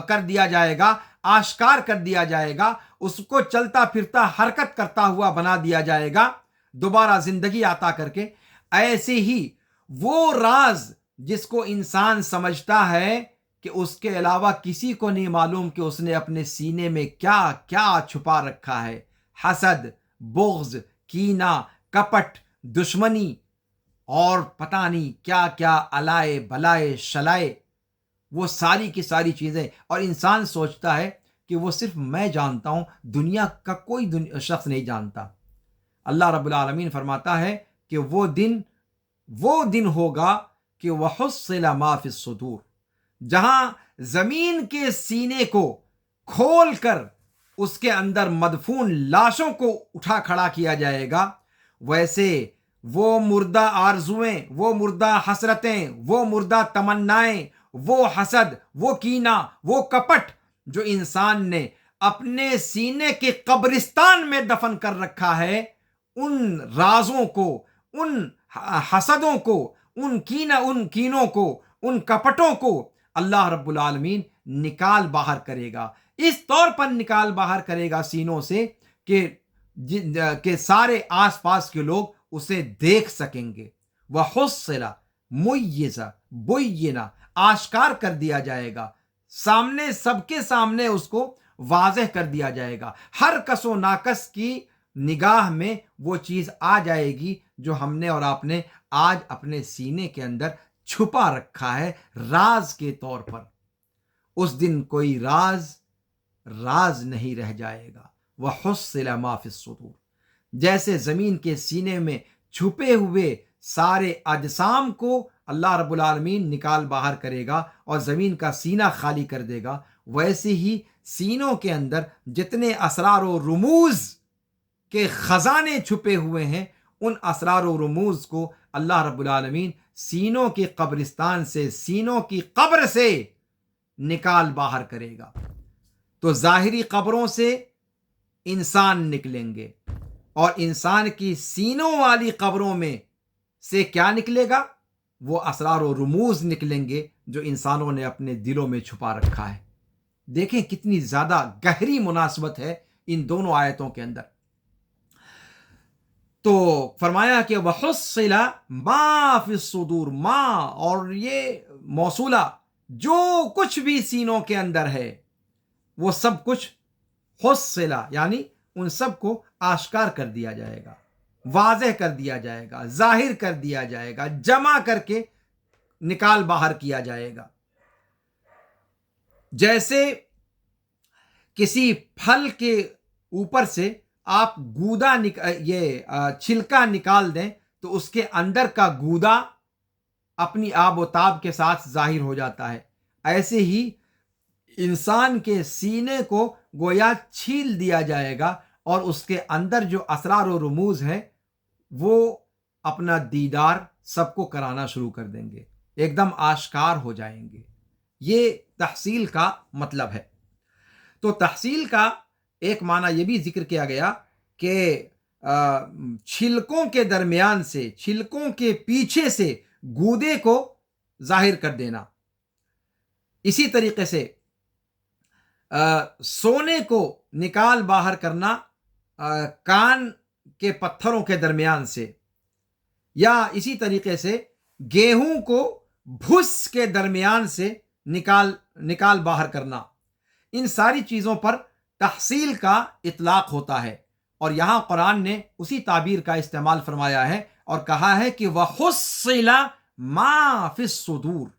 کر دیا جائے گا، آشکار کر دیا جائے گا، اس کو چلتا پھرتا حرکت کرتا ہوا بنا دیا جائے گا دوبارہ زندگی عطا کر کے، ایسے ہی وہ راز جس کو انسان سمجھتا ہے کہ اس کے علاوہ کسی کو نہیں معلوم کہ اس نے اپنے سینے میں کیا کیا چھپا رکھا ہے، حسد، بغض، کینہ، کپٹ، دشمنی اور پتہ نہیں کیا کیا الائے بلائے شلائے، وہ ساری کی ساری چیزیں، اور انسان سوچتا ہے کہ وہ صرف میں جانتا ہوں، دنیا کا کوئی شخص نہیں جانتا۔ اللہ رب العالمین فرماتا ہے کہ وہ دن ہوگا کہ وحصل ما فی الصدور، جہاں زمین کے سینے کو کھول کر اس کے اندر مدفون لاشوں کو اٹھا کھڑا کیا جائے گا، ویسے وہ مردہ آرزویں، وہ مردہ حسرتیں، وہ مردہ تمنائیں، وہ حسد، وہ کینہ، وہ کپٹ جو انسان نے اپنے سینے کے قبرستان میں دفن کر رکھا ہے، ان رازوں کو، ان حسدوں کو، ان کینوں کو، ان کپٹوں کو اللہ رب العالمین نکال باہر کرے گا، اس طور پر نکال باہر کرے گا سینوں سے کہ سارے آس پاس کے لوگ اسے دیکھ سکیں گے۔ وحصل میز بینہ، آشکار کر دیا جائے گا، سامنے، سب کے سامنے اس کو واضح کر دیا جائے گا، ہر کس و ناکس کی نگاہ میں وہ چیز آ جائے گی جو ہم نے اور آپ نے آج اپنے سینے کے اندر چھپا رکھا ہے راز کے طور پر۔ اس دن کوئی راز نہیں رہ جائے گا۔ وحصل ما فی الصدور، جیسے زمین کے سینے میں چھپے ہوئے سارے اجسام کو اللہ رب العالمین نکال باہر کرے گا اور زمین کا سینہ خالی کر دے گا، ویسے ہی سینوں کے اندر جتنے اسرار و رموز کے خزانے چھپے ہوئے ہیں، ان اسرار و رموز کو اللہ رب العالمین سینوں کے قبرستان سے، سینوں کی قبر سے نکال باہر کرے گا۔ تو ظاہری قبروں سے انسان نکلیں گے، اور انسان کی سینوں والی قبروں میں سے کیا نکلے گا؟ وہ اسرار و رموز نکلیں گے جو انسانوں نے اپنے دلوں میں چھپا رکھا ہے۔ دیکھیں کتنی زیادہ گہری مناسبت ہے ان دونوں آیتوں کے اندر۔ تو فرمایا کہ وحصل ما فی الصدور، ما اور یہ موصولہ، جو کچھ بھی سینوں کے اندر ہے وہ سب کچھ حصل، یعنی ان سب کو آشکار کر دیا جائے گا، واضح کر دیا جائے گا، ظاہر کر دیا جائے گا، جمع کر کے نکال باہر کیا جائے گا۔ جیسے کسی پھل کے اوپر سے آپ یہ چھلکا نکال دیں تو اس کے اندر کا گودا اپنی آب و تاب کے ساتھ ظاہر ہو جاتا ہے، ایسے ہی انسان کے سینے کو گویا چھیل دیا جائے گا اور اس کے اندر جو اسرار و رموز ہیں وہ اپنا دیدار سب کو کرانا شروع کر دیں گے، ایک دم آشکار ہو جائیں گے۔ یہ تحصیل کا مطلب ہے۔ تو تحصیل کا ایک معنی یہ بھی ذکر کیا گیا کہ چھلکوں کے درمیان سے، چھلکوں کے پیچھے سے گودے کو ظاہر کر دینا۔ اسی طریقے سے سونے کو نکال باہر کرنا کان کے پتھروں کے درمیان سے، یا اسی طریقے سے گیہوں کو بھس کے درمیان سے نکال باہر کرنا، ان ساری چیزوں پر تحصیل کا اطلاق ہوتا ہے، اور یہاں قرآن نے اسی تعبیر کا استعمال فرمایا ہے اور کہا ہے کہ وَحُصِّلَ مَا فِي الصُّدُورِ،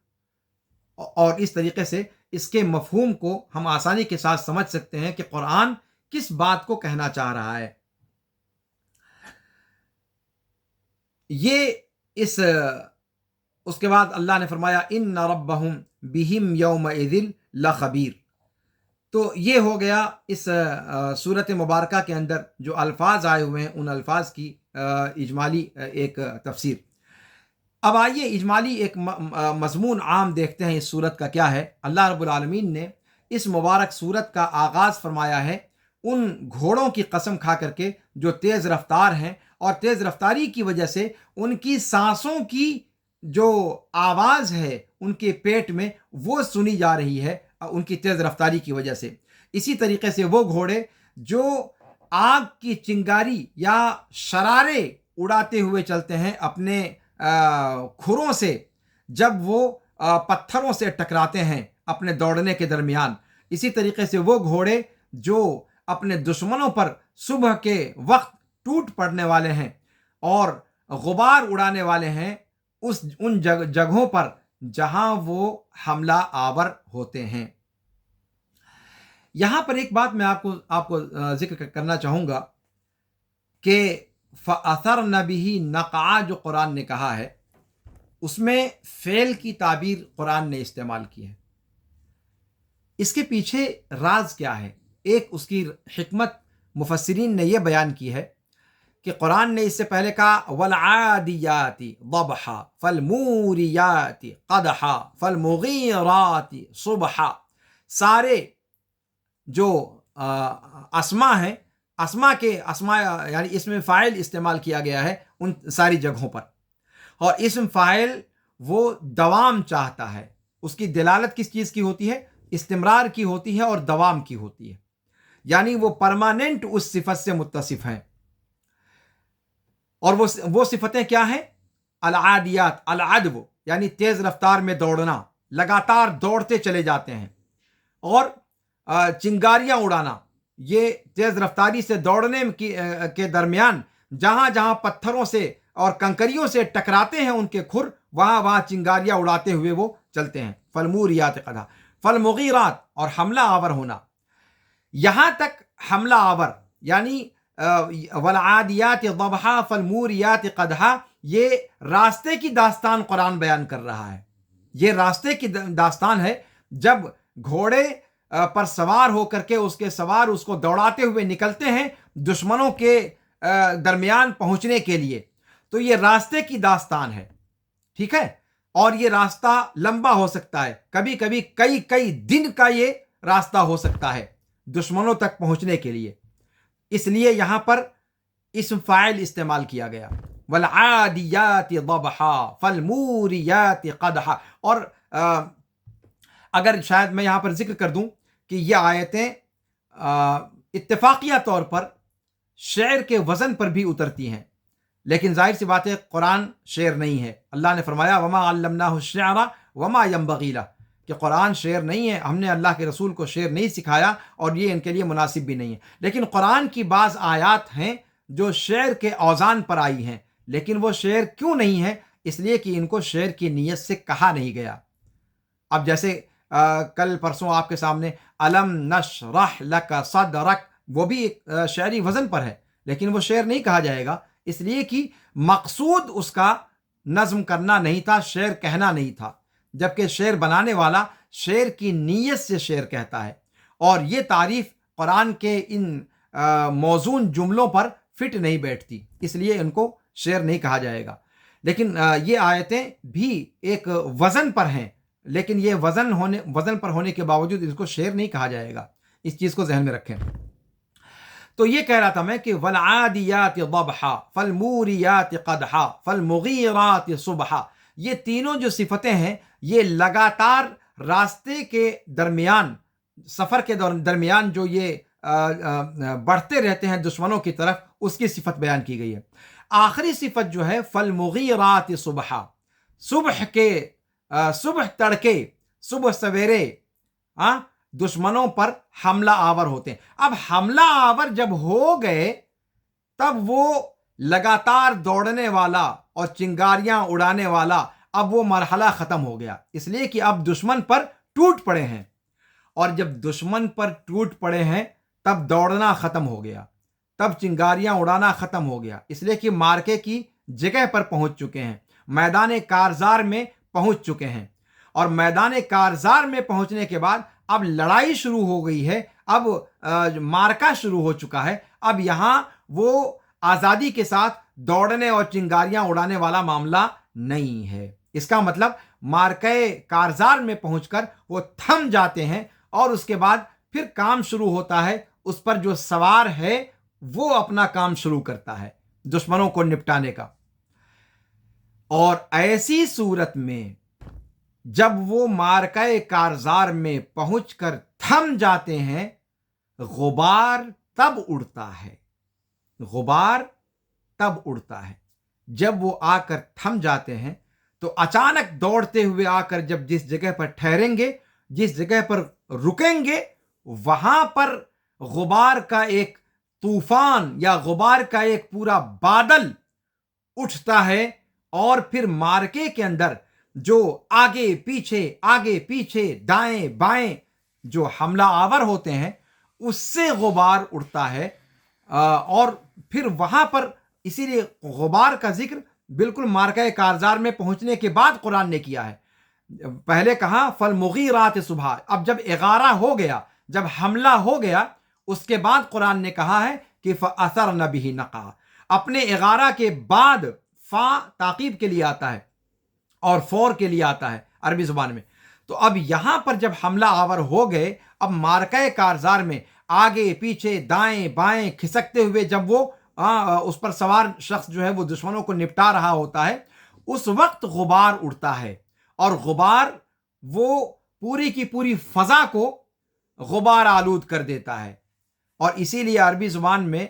اور اس طریقے سے اس کے مفہوم کو ہم آسانی کے ساتھ سمجھ سکتے ہیں کہ قرآن کس بات کو کہنا چاہ رہا ہے۔ یہ اس اس کے بعد اللہ نے فرمایا ان ربہم بہم یومئذ لخبیر۔ تو یہ ہو گیا اس صورت مبارکہ کے اندر جو الفاظ آئے ہوئے ہیں ان الفاظ کی اجمالی ایک تفسیر۔ اب آئیے اجمالی ایک مضمون عام دیکھتے ہیں اس صورت کا کیا ہے۔ اللہ رب العالمین نے اس مبارک صورت کا آغاز فرمایا ہے ان گھوڑوں کی قسم کھا کر کے جو تیز رفتار ہیں، اور تیز رفتاری کی وجہ سے ان کی سانسوں کی جو آواز ہے ان کے پیٹ میں وہ سنی جا رہی ہے ان کی تیز رفتاری کی وجہ سے۔ اسی طریقے سے وہ گھوڑے جو آگ کی چنگاری یا شرارے اڑاتے ہوئے چلتے ہیں اپنے کھروں سے جب وہ پتھروں سے ٹکراتے ہیں اپنے دوڑنے کے درمیان، اسی طریقے سے وہ گھوڑے جو اپنے دشمنوں پر صبح کے وقت ٹوٹ پڑنے والے ہیں اور غبار اڑانے والے ہیں ان جگہوں پر جہاں وہ حملہ آور ہوتے ہیں۔ یہاں پر ایک بات میں آپ کو ذکر کرنا چاہوں گا کہ فَأَثَرْنَ بِهِ نَقْعَ جو قرآن نے کہا ہے اس میں فعل کی تعبیر قرآن نے استعمال کی ہے۔ اس کے پیچھے راز کیا ہے؟ ایک اس کی حکمت مفسرین نے یہ بیان کی ہے کہ قرآن نے اس سے پہلے کہا وَالْعَادِيَاتِ ضَبْحًا فَالْمُورِيَاتِ قَدْحًا فَالْمُغِيرَاتِ صُبْحًا، سارے جو اسما ہیں، اسما یعنی اسم فاعل استعمال کیا گیا ہے ان ساری جگہوں پر، اور اسم فاعل وہ دوام چاہتا ہے۔ اس کی دلالت کس چیز کی ہوتی ہے؟ استمرار کی ہوتی ہے اور دوام کی ہوتی ہے، یعنی وہ پرماننٹ اس صفت سے متصف ہیں۔ اور وہ صفتیں کیا ہیں؟ العادیات، العدو یعنی تیز رفتار میں دوڑنا، لگاتار دوڑتے چلے جاتے ہیں، اور چنگاریاں اڑانا، یہ تیز رفتاری سے دوڑنے کے درمیان جہاں جہاں پتھروں سے اور کنکریوں سے ٹکراتے ہیں ان کے کھر، وہاں چنگاریاں اڑاتے ہوئے وہ چلتے ہیں۔ فالموریات قدحا فالمغیرات، اور حملہ آور ہونا، یہاں تک حملہ آور یعنی والعادیات ضبحا فالموریات قدحا، یہ راستے کی داستان قرآن بیان کر رہا ہے۔ یہ راستے کی داستان ہے، جب گھوڑے پر سوار ہو کر کے اس کے سوار اس کو دوڑاتے ہوئے نکلتے ہیں دشمنوں کے درمیان پہنچنے کے لیے، تو یہ راستے کی داستان ہے، ٹھیک ہے؟ اور یہ راستہ لمبا ہو سکتا ہے، کبھی کبھی کئی دن کا یہ راستہ ہو سکتا ہے دشمنوں تک پہنچنے کے لیے، اس لیے یہاں پر اسم فاعل استعمال کیا گیا، والعادیات ضبحا فالموریات قدحا۔ اور اگر شاید میں یہاں پر ذکر کر دوں کہ یہ آیتیں اتفاقیہ طور پر شعر کے وزن پر بھی اترتی ہیں، لیکن ظاہر سی بات ہے قرآن شعر نہیں ہے۔ اللہ نے فرمایا وما علمناہ الشعر وما ينبغی لہ، کہ قرآن شعر نہیں ہے، ہم نے اللہ کے رسول کو شعر نہیں سکھایا اور یہ ان کے لیے مناسب بھی نہیں ہے۔ لیکن قرآن کی بعض آیات ہیں جو شعر کے اوزان پر آئی ہیں، لیکن وہ شعر کیوں نہیں ہے؟ اس لیے کہ ان کو شعر کی نیت سے کہا نہیں گیا۔ اب جیسے کل پرسوں آپ کے سامنے الم نشرح لک صدرک، وہ بھی ایک شعری وزن پر ہے، لیکن وہ شعر نہیں کہا جائے گا، اس لیے کہ مقصود اس کا نظم کرنا نہیں تھا، شعر کہنا نہیں تھا، جبکہ شعر بنانے والا شعر کی نیت سے شعر کہتا ہے، اور یہ تعریف قرآن کے ان موزون جملوں پر فٹ نہیں بیٹھتی، اس لیے ان کو شعر نہیں کہا جائے گا۔ لیکن یہ آیتیں بھی ایک وزن پر ہیں، لیکن یہ وزن پر ہونے کے باوجود اس کو شعر نہیں کہا جائے گا، اس چیز کو ذہن میں رکھیں۔ تو یہ کہہ رہا تھا میں کہ والعادیات ضبحا فالموریات قدحا فالمغیرات صبحا، یہ تینوں جو صفتیں ہیں یہ لگاتار راستے کے درمیان، سفر کے درمیان جو یہ بڑھتے رہتے ہیں دشمنوں کی طرف، اس کی صفت بیان کی گئی ہے۔ آخری صفت جو ہے فالمغیرات صبحا، صبح تڑکے، صبح سویرے دشمنوں پر حملہ آور ہوتے ہیں۔ اب حملہ آور جب ہو گئے تب وہ لگاتار دوڑنے والا اور چنگاریاں اڑانے والا، اب وہ مرحلہ ختم ہو گیا، اس لیے کہ اب دشمن پر ٹوٹ پڑے ہیں، اور جب دشمن پر ٹوٹ پڑے ہیں تب دوڑنا ختم ہو گیا، تب چنگاریاں اڑانا ختم ہو گیا، اس لیے کہ مارکے کی جگہ پر پہنچ چکے ہیں، میدان کارزار میں پہنچ چکے ہیں، اور میدان کارزار میں پہنچنے کے بعد اب لڑائی شروع ہو گئی ہے، اب مارکا شروع ہو چکا ہے۔ اب یہاں وہ آزادی کے ساتھ دوڑنے اور چنگاریاں اڑانے والا معاملہ نہیں ہے۔ اس کا مطلب مارکے کارزار میں پہنچ کر وہ تھم جاتے ہیں، اور اس کے بعد پھر کام شروع ہوتا ہے، اس پر جو سوار ہے وہ اپنا کام شروع کرتا ہے دشمنوں کو نپٹانے کا۔ اور ایسی صورت میں جب وہ مارکے کارزار میں پہنچ کر تھم جاتے ہیں، غبار تب اڑتا ہے، غبار تب اڑتا ہے جب وہ آ کر تھم جاتے ہیں۔ تو اچانک دوڑتے ہوئے آ کر جب جس جگہ پر ٹھہریں گے، جس جگہ پر رکیں گے، وہاں پر غبار کا ایک طوفان یا غبار کا ایک پورا بادل اٹھتا ہے، اور پھر مارکے کے اندر جو آگے پیچھے دائیں بائیں جو حملہ آور ہوتے ہیں اس سے غبار اڑتا ہے۔ اور پھر وہاں پر اسی لیے غبار کا ذکر بالکل مارکہ کارزار میں پہنچنے کے بعد قرآن نے کیا ہے۔ پہلے کہا فالمغیرات صبح، اب جب اغارہ ہو گیا، جب حملہ ہو گیا، اس کے بعد قرآن نے کہا ہے کہ فَأَثَرْنَ بِهِ نَقْعًا۔ اپنے اغارہ کے بعد فا تعقیب کے لیے آتا ہے اور فور کے لیے آتا ہے عربی زبان میں۔ تو اب یہاں پر جب حملہ آور ہو گئے، اب مارکہ کارزار میں آگے پیچھے دائیں بائیں کھسکتے ہوئے جب وہ اس پر سوار شخص جو ہے وہ دشمنوں کو نپٹا رہا ہوتا ہے، اس وقت غبار اڑتا ہے، اور غبار وہ پوری کی پوری فضا کو غبار آلود کر دیتا ہے۔ اور اسی لیے عربی زبان میں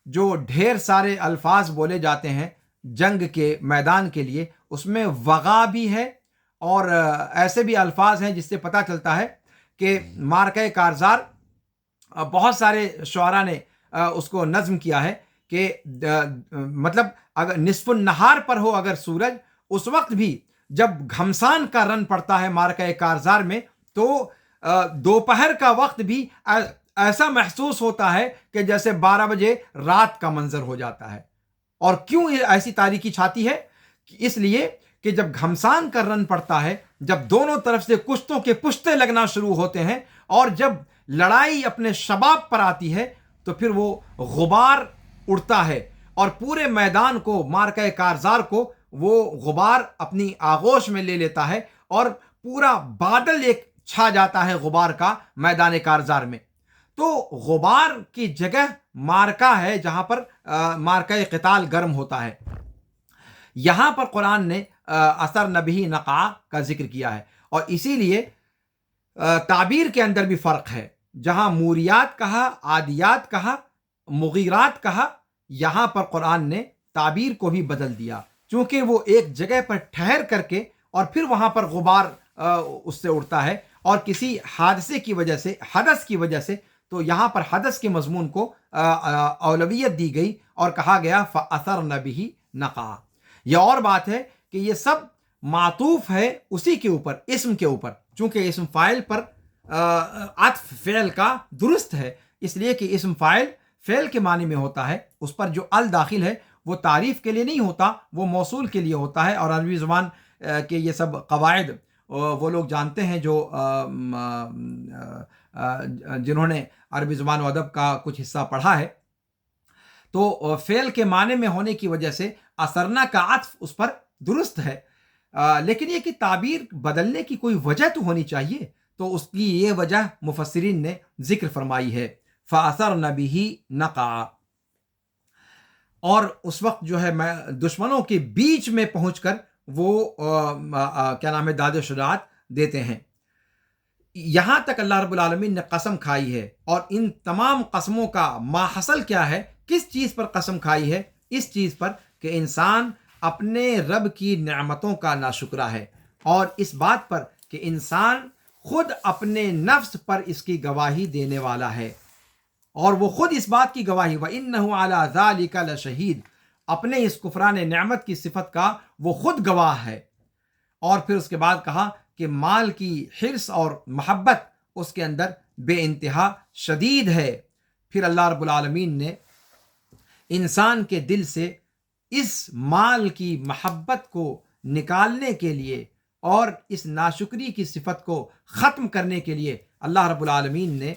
جو ڈھیر سارے الفاظ بولے جاتے ہیں جنگ کے میدان کے لیے، اس میں وغا بھی ہے، اور ایسے بھی الفاظ ہیں جس سے پتہ چلتا ہے کہ مارکہ کارزار بہت سارے شعراء نے اس کو نظم کیا ہے کہ مطلب اگر نصف النہار پر ہو اگر سورج، اس وقت بھی جب گھمسان کا رن پڑتا ہے مارکہ کارزار میں، تو دوپہر کا وقت بھی ایسا محسوس ہوتا ہے کہ جیسے 12 بجے رات کا منظر ہو جاتا ہے۔ اور کیوں ایسی تاریکی چھاتی ہے؟ اس لیے کہ جب گھمسان کا رن پڑتا ہے، جب دونوں طرف سے کشتوں کے پشتے لگنا شروع ہوتے ہیں، اور جب لڑائی اپنے شباب پر آتی ہے، تو پھر وہ غبار اڑتا ہے، اور پورے میدان کو، مارکہ کارزار کو، وہ غبار اپنی آغوش میں لے لیتا ہے، اور پورا بادل ایک چھا جاتا ہے غبار کا میدان کارزار میں۔ تو غبار کی جگہ مارکا ہے جہاں پر مارکہ قتال گرم ہوتا ہے۔ یہاں پر قرآن نے اثر نبی نقع کا ذکر کیا ہے، اور اسی لیے تعبیر کے اندر بھی فرق ہے۔ جہاں موریات کہا، عادیات کہا، مغیرات کہا، یہاں پر قرآن نے تعبیر کو بھی بدل دیا، چونکہ وہ ایک جگہ پر ٹھہر کر کے اور پھر وہاں پر غبار اس سے اڑتا ہے، اور کسی حادثے کی وجہ سے، حدث کی وجہ سے، تو یہاں پر حدث کے مضمون کو اولویت دی گئی اور کہا گیا فَأَثَرْنَ بِهِ نَقْعًا۔ یہ اور بات ہے کہ یہ سب معطوف ہے اسی کے اوپر، اسم کے اوپر، چونکہ اسم فاعل پر عطف فعل کا درست ہے، اس لیے کہ اسم فاعل فعل کے معنی میں ہوتا ہے، اس پر جو ال داخل ہے وہ تعریف کے لیے نہیں ہوتا، وہ موصول کے لیے ہوتا ہے۔ اور عربی زبان کے یہ سب قواعد وہ لوگ جانتے ہیں جو جنہوں نے عربی زبان و ادب کا کچھ حصہ پڑھا ہے۔ تو فعل کے معنی میں ہونے کی وجہ سے اثرنا کا عطف اس پر درست ہے، لیکن یہ کہ تعبیر بدلنے کی کوئی وجہ تو ہونی چاہیے، تو اس کی یہ وجہ مفسرین نے ذکر فرمائی ہے فَأَثَرْنَ بِهِ نَقْعًا۔ اور اس وقت جو ہے میں دشمنوں کے بیچ میں پہنچ کر وہ کیا نام ہے داد و شجاعت دیتے ہیں۔ یہاں تک اللہ رب العالمین نے قسم کھائی ہے، اور ان تمام قسموں کا ماحصل کیا ہے، کس چیز پر قسم کھائی ہے؟ اس چیز پر کہ انسان اپنے رب کی نعمتوں کا ناشکرا ہے، اور اس بات پر کہ انسان خود اپنے نفس پر اس کی گواہی دینے والا ہے، اور وہ خود اس بات کی گواہی وَإِنَّهُ عَلَى ذَلِكَ لَشَهِيدٌ، اپنے اس کفران نعمت کی صفت کا وہ خود گواہ ہے۔ اور پھر اس کے بعد کہا کہ مال کی حرص اور محبت اس کے اندر بے انتہا شدید ہے۔ پھر اللہ رب العالمین نے انسان کے دل سے اس مال کی محبت کو نکالنے کے لیے اور اس ناشکری کی صفت کو ختم کرنے کے لیے اللہ رب العالمین نے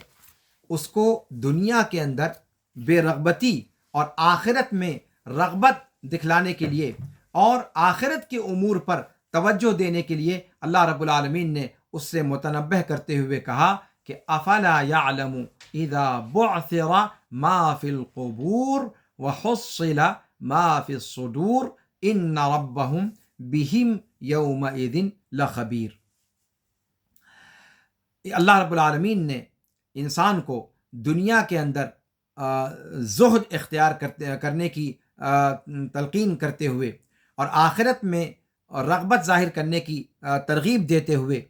اس کو دنیا کے اندر بے رغبتی اور آخرت میں رغبت دکھلانے کے لیے اور آخرت کے امور پر توجہ دینے کے لیے اللہ رب العالمین نے اس سے متنبہ کرتے ہوئے کہا کہ افلا یعلم اذا بعثر ما فی القبور وحصل ما فی الصدور ان ربهم بہم یومئذ لخبیر۔ اللہ رب العالمین نے انسان کو دنیا کے اندر زہد اختیار کرنے کی تلقین کرتے ہوئے اور آخرت میں رغبت ظاہر کرنے کی ترغیب دیتے ہوئے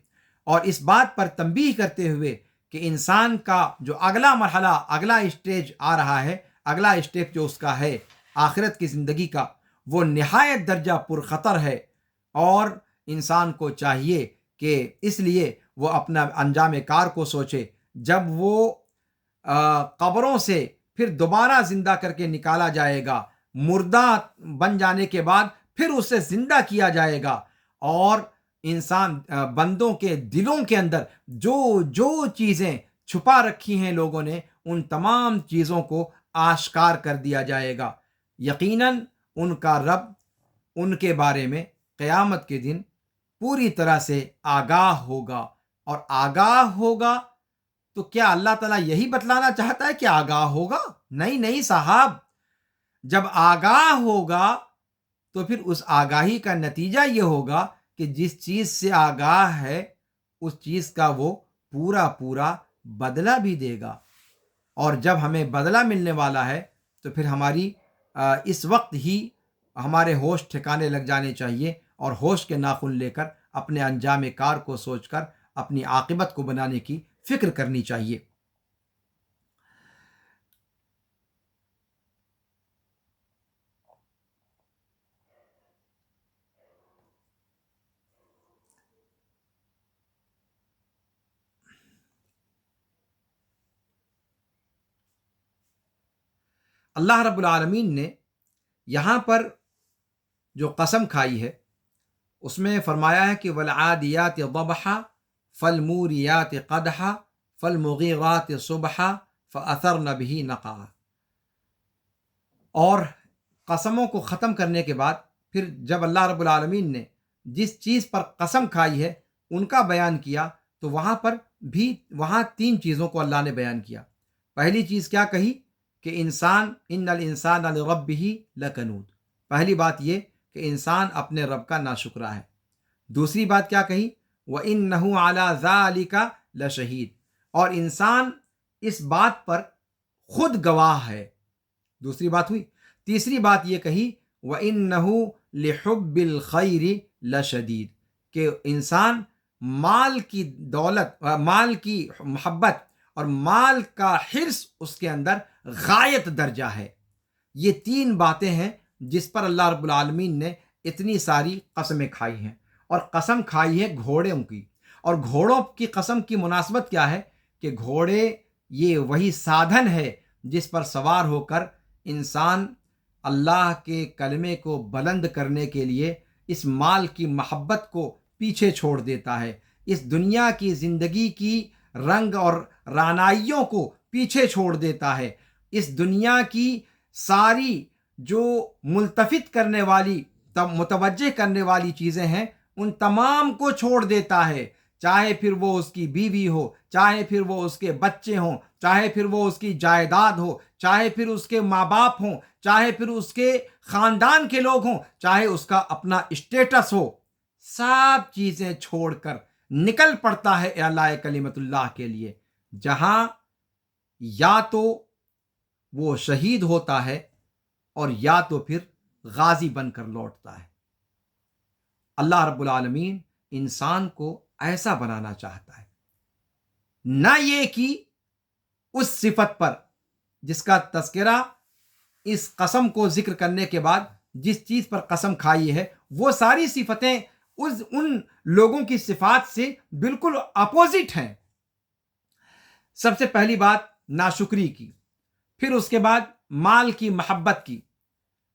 اور اس بات پر تنبیہ کرتے ہوئے کہ انسان کا جو اگلا مرحلہ، اگلا اسٹیج آ رہا ہے، اگلا اسٹیپ جو اس کا ہے آخرت کی زندگی کا، وہ نہایت درجہ پرخطر ہے، اور انسان کو چاہیے کہ اس لیے وہ اپنا انجام کار کو سوچے۔ جب وہ قبروں سے پھر دوبارہ زندہ کر کے نکالا جائے گا، مردہ بن جانے کے بعد پھر اسے زندہ کیا جائے گا، اور انسان بندوں کے دلوں کے اندر جو جو چیزیں چھپا رکھی ہیں لوگوں نے، ان تمام چیزوں کو آشکار کر دیا جائے گا۔ یقیناً ان کا رب ان کے بارے میں قیامت کے دن پوری طرح سے آگاہ ہوگا، اور آگاہ ہوگا تو کیا اللہ تعالیٰ یہی بتلانا چاہتا ہے کہ آگاہ ہوگا؟ نہیں صاحب، جب آگاہ ہوگا تو پھر اس آگاہی کا نتیجہ یہ ہوگا کہ جس چیز سے آگاہ ہے اس چیز کا وہ پورا بدلہ بھی دے گا، اور جب ہمیں بدلہ ملنے والا ہے تو پھر ہماری اس وقت ہی ہمارے ہوش ٹھکانے لگ جانے چاہیے، اور ہوش کے ناخن لے کر اپنے انجام کار کو سوچ کر اپنی عاقبت کو بنانے کی فکر کرنی چاہیے۔ اللہ رب العالمین نے یہاں پر جو قسم کھائی ہے اس میں فرمایا ہے کہ والعادیات ضبحا فالموریات قدحا فالمغیرات صبحا فاثرن به نقعا، اور قسموں کو ختم کرنے کے بعد پھر جب اللہ رب العالمین نے جس چیز پر قسم کھائی ہے ان کا بیان کیا تو وہاں 3 چیزوں کو اللہ نے بیان کیا۔ پہلی چیز کیا کہی کہ ان الانسان لربہ لکنود، پہلی بات یہ کہ انسان اپنے رب کا ناشکرا ہے۔ دوسری بات کیا کہی؟ وَإِنَّهُ عَلَى ذَلِكَ لَشَهِيدٌ، اور انسان اس بات پر خود گواہ ہے۔ دوسری بات ہوئی۔ تیسری بات یہ کہی وَإِنَّهُ لِحُبِّ الْخَيْرِ لَشَدِيدٌ، کہ انسان مال کی دولت، مال کی محبت اور مال کا حرص اس کے اندر غایت درجہ ہے۔ یہ 3 باتیں ہیں جس پر اللہ رب العالمین نے اتنی ساری قسمیں کھائی ہیں، اور قسم کھائی ہے گھوڑوں کی۔ اور گھوڑوں کی قسم کی مناسبت کیا ہے کہ گھوڑے یہ وہی سادھن ہے جس پر سوار ہو کر انسان اللہ کے کلمے کو بلند کرنے کے لیے اس مال کی محبت کو پیچھے چھوڑ دیتا ہے، اس دنیا کی زندگی کی رنگ اور رعنائیوں کو پیچھے چھوڑ دیتا ہے، اس دنیا کی ساری جو ملتفت کرنے والی، متوجہ کرنے والی چیزیں ہیں ان تمام کو چھوڑ دیتا ہے، چاہے پھر وہ اس کی بیوی ہو، چاہے پھر وہ اس کے بچے ہوں، چاہے پھر وہ اس کی جائیداد ہو، چاہے پھر اس کے ماں باپ ہوں، چاہے پھر اس کے خاندان کے لوگ ہوں، چاہے اس کا اپنا اسٹیٹس ہو، سب چیزیں چھوڑ کر نکل پڑتا ہے اعلاء کلمت اللہ کے لیے، جہاں یا تو وہ شہید ہوتا ہے اور یا تو پھر غازی بن کر لوٹتا ہے۔ اللہ رب العالمین انسان کو ایسا بنانا چاہتا ہے، نہ یہ کہ اس صفت پر جس کا تذکرہ اس قسم کو ذکر کرنے کے بعد جس چیز پر قسم کھائی ہے وہ ساری صفتیں ان لوگوں کی صفات سے بالکل اپوزٹ ہیں۔ سب سے پہلی بات ناشکری کی، پھر اس کے بعد مال کی محبت کی۔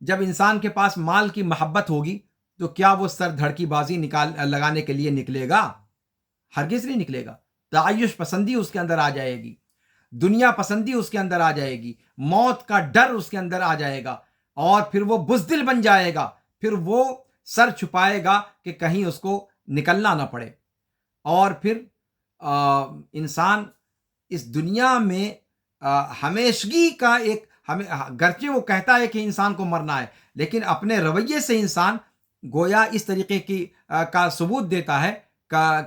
جب انسان کے پاس مال کی محبت ہوگی تو کیا وہ سر دھڑکی بازی لگانے کے لیے نکلے گا؟ ہرگز نہیں نکلے گا۔ تعیش پسندی اس کے اندر آ جائے گی، دنیا پسندی اس کے اندر آ جائے گی، موت کا ڈر اس کے اندر آ جائے گا، اور پھر وہ بزدل بن جائے گا، پھر وہ سر چھپائے گا کہ کہیں اس کو نکلنا نہ پڑے۔ اور پھر انسان اس دنیا میں ہمیشگی کا ایک گرچہ وہ کہتا ہے کہ انسان کو مرنا ہے، لیکن اپنے رویے سے انسان گویا اس طریقے کی کا ثبوت دیتا ہے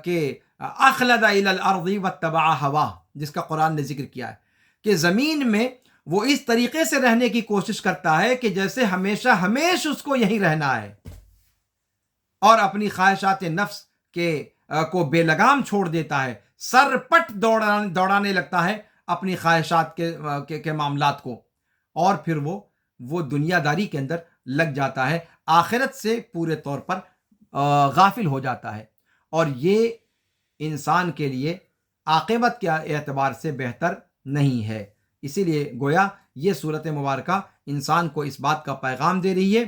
کہ اخلد الی الارض واتبع ہوا، جس کا قرآن نے ذکر کیا ہے کہ زمین میں وہ اس طریقے سے رہنے کی کوشش کرتا ہے کہ جیسے ہمیشہ ہمیشہ اس کو یہیں رہنا ہے، اور اپنی خواہشات نفس کو بے لگام چھوڑ دیتا ہے، سر پٹ دوڑانے لگتا ہے اپنی خواہشات کے معاملات کو، اور پھر وہ دنیا داری کے اندر لگ جاتا ہے، آخرت سے پورے طور پر غافل ہو جاتا ہے، اور یہ انسان کے لیے عاقبت کے اعتبار سے بہتر نہیں ہے۔ اسی لیے گویا یہ صورت مبارکہ انسان کو اس بات کا پیغام دے رہی ہے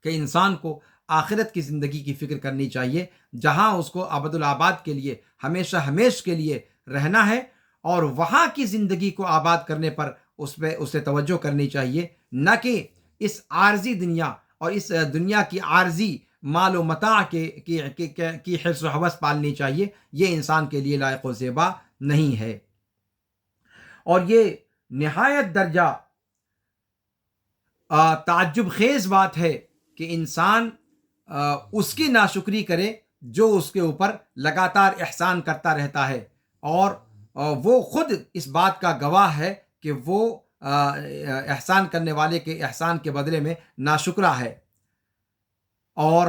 کہ انسان کو آخرت کی زندگی کی فکر کرنی چاہیے، جہاں اس کو ابد الآباد کے لیے ہمیشہ ہمیش کے لیے رہنا ہے، اور وہاں کی زندگی کو آباد کرنے پر اسے توجہ کرنی چاہیے، نہ کہ اس عارضی دنیا اور اس دنیا کی عارضی مال و متاع کی حرص و ہوس پالنی چاہیے۔ یہ انسان کے لیے لائق و زیبا نہیں ہے، اور یہ نہایت درجہ تعجب خیز بات ہے کہ انسان اس کی ناشکری کرے جو اس کے اوپر لگاتار احسان کرتا رہتا ہے، اور وہ خود اس بات کا گواہ ہے کہ وہ احسان کرنے والے کے احسان کے بدلے میں ناشکرا ہے۔ اور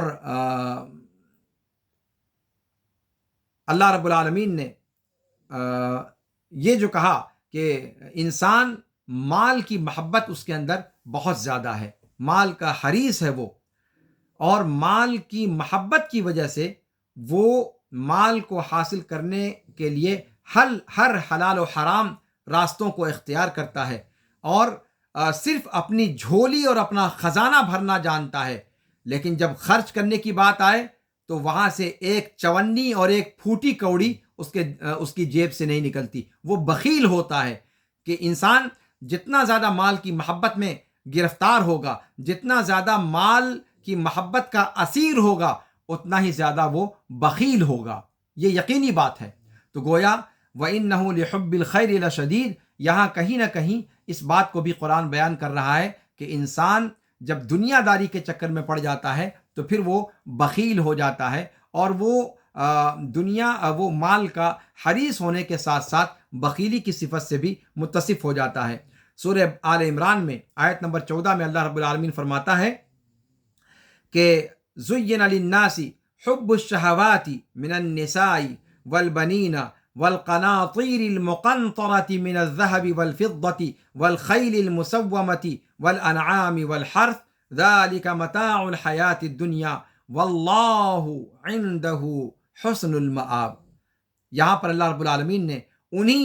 اللہ رب العالمین نے یہ جو کہا کہ انسان مال کی محبت اس کے اندر بہت زیادہ ہے، مال کا حریص ہے وہ، اور مال کی محبت کی وجہ سے وہ مال کو حاصل کرنے کے لیے ہر حلال و حرام راستوں کو اختیار کرتا ہے، اور صرف اپنی جھولی اور اپنا خزانہ بھرنا جانتا ہے، لیکن جب خرچ کرنے کی بات آئے تو وہاں سے ایک چونی اور ایک پھوٹی کوڑی اس کی جیب سے نہیں نکلتی۔ وہ بخیل ہوتا ہے کہ انسان جتنا زیادہ مال کی محبت میں گرفتار ہوگا، جتنا زیادہ مال کی محبت کا اسیر ہوگا، اتنا ہی زیادہ وہ بخیل ہوگا، یہ یقینی بات ہے۔ تو گویا وَإِنَّهُ لِحُبِّ الْخَيْرِ لَشَدِيدٌ، یہاں کہیں نہ کہیں اس بات کو بھی قرآن بیان کر رہا ہے کہ انسان جب دنیا داری کے چکر میں پڑ جاتا ہے تو پھر وہ بخیل ہو جاتا ہے، اور وہ مال کا حریص ہونے کے ساتھ ساتھ بخیلی کی صفت سے بھی متصف ہو جاتا ہے۔ سورہ آل عمران میں آیت نمبر 14 میں اللہ رب العالمین فرماتا ہے کہ زُيِّنَ لِلنَّاسِ حُبُّ الشَّهَوَاتِ مِنَ النِّسَاءِ وَالْبَنِينَ وَالْقَنَاطِيرِ الْمُقَنطَرَةِ مِنَ الذَّهَبِ وَالْفِضَّةِ وَالْخَيْلِ الْمُسَوَّمَةِ وَالْأَنْعَامِ وَالْحَرْثِ ذَلِكَ مَتَاعُ الْحَيَاةِ الدُّنْيَا وَاللَّهُ عِنْدَهُ حُسْنُ الْمَآبِ۔ یہاں پر اللہ رب العالمین نے انہی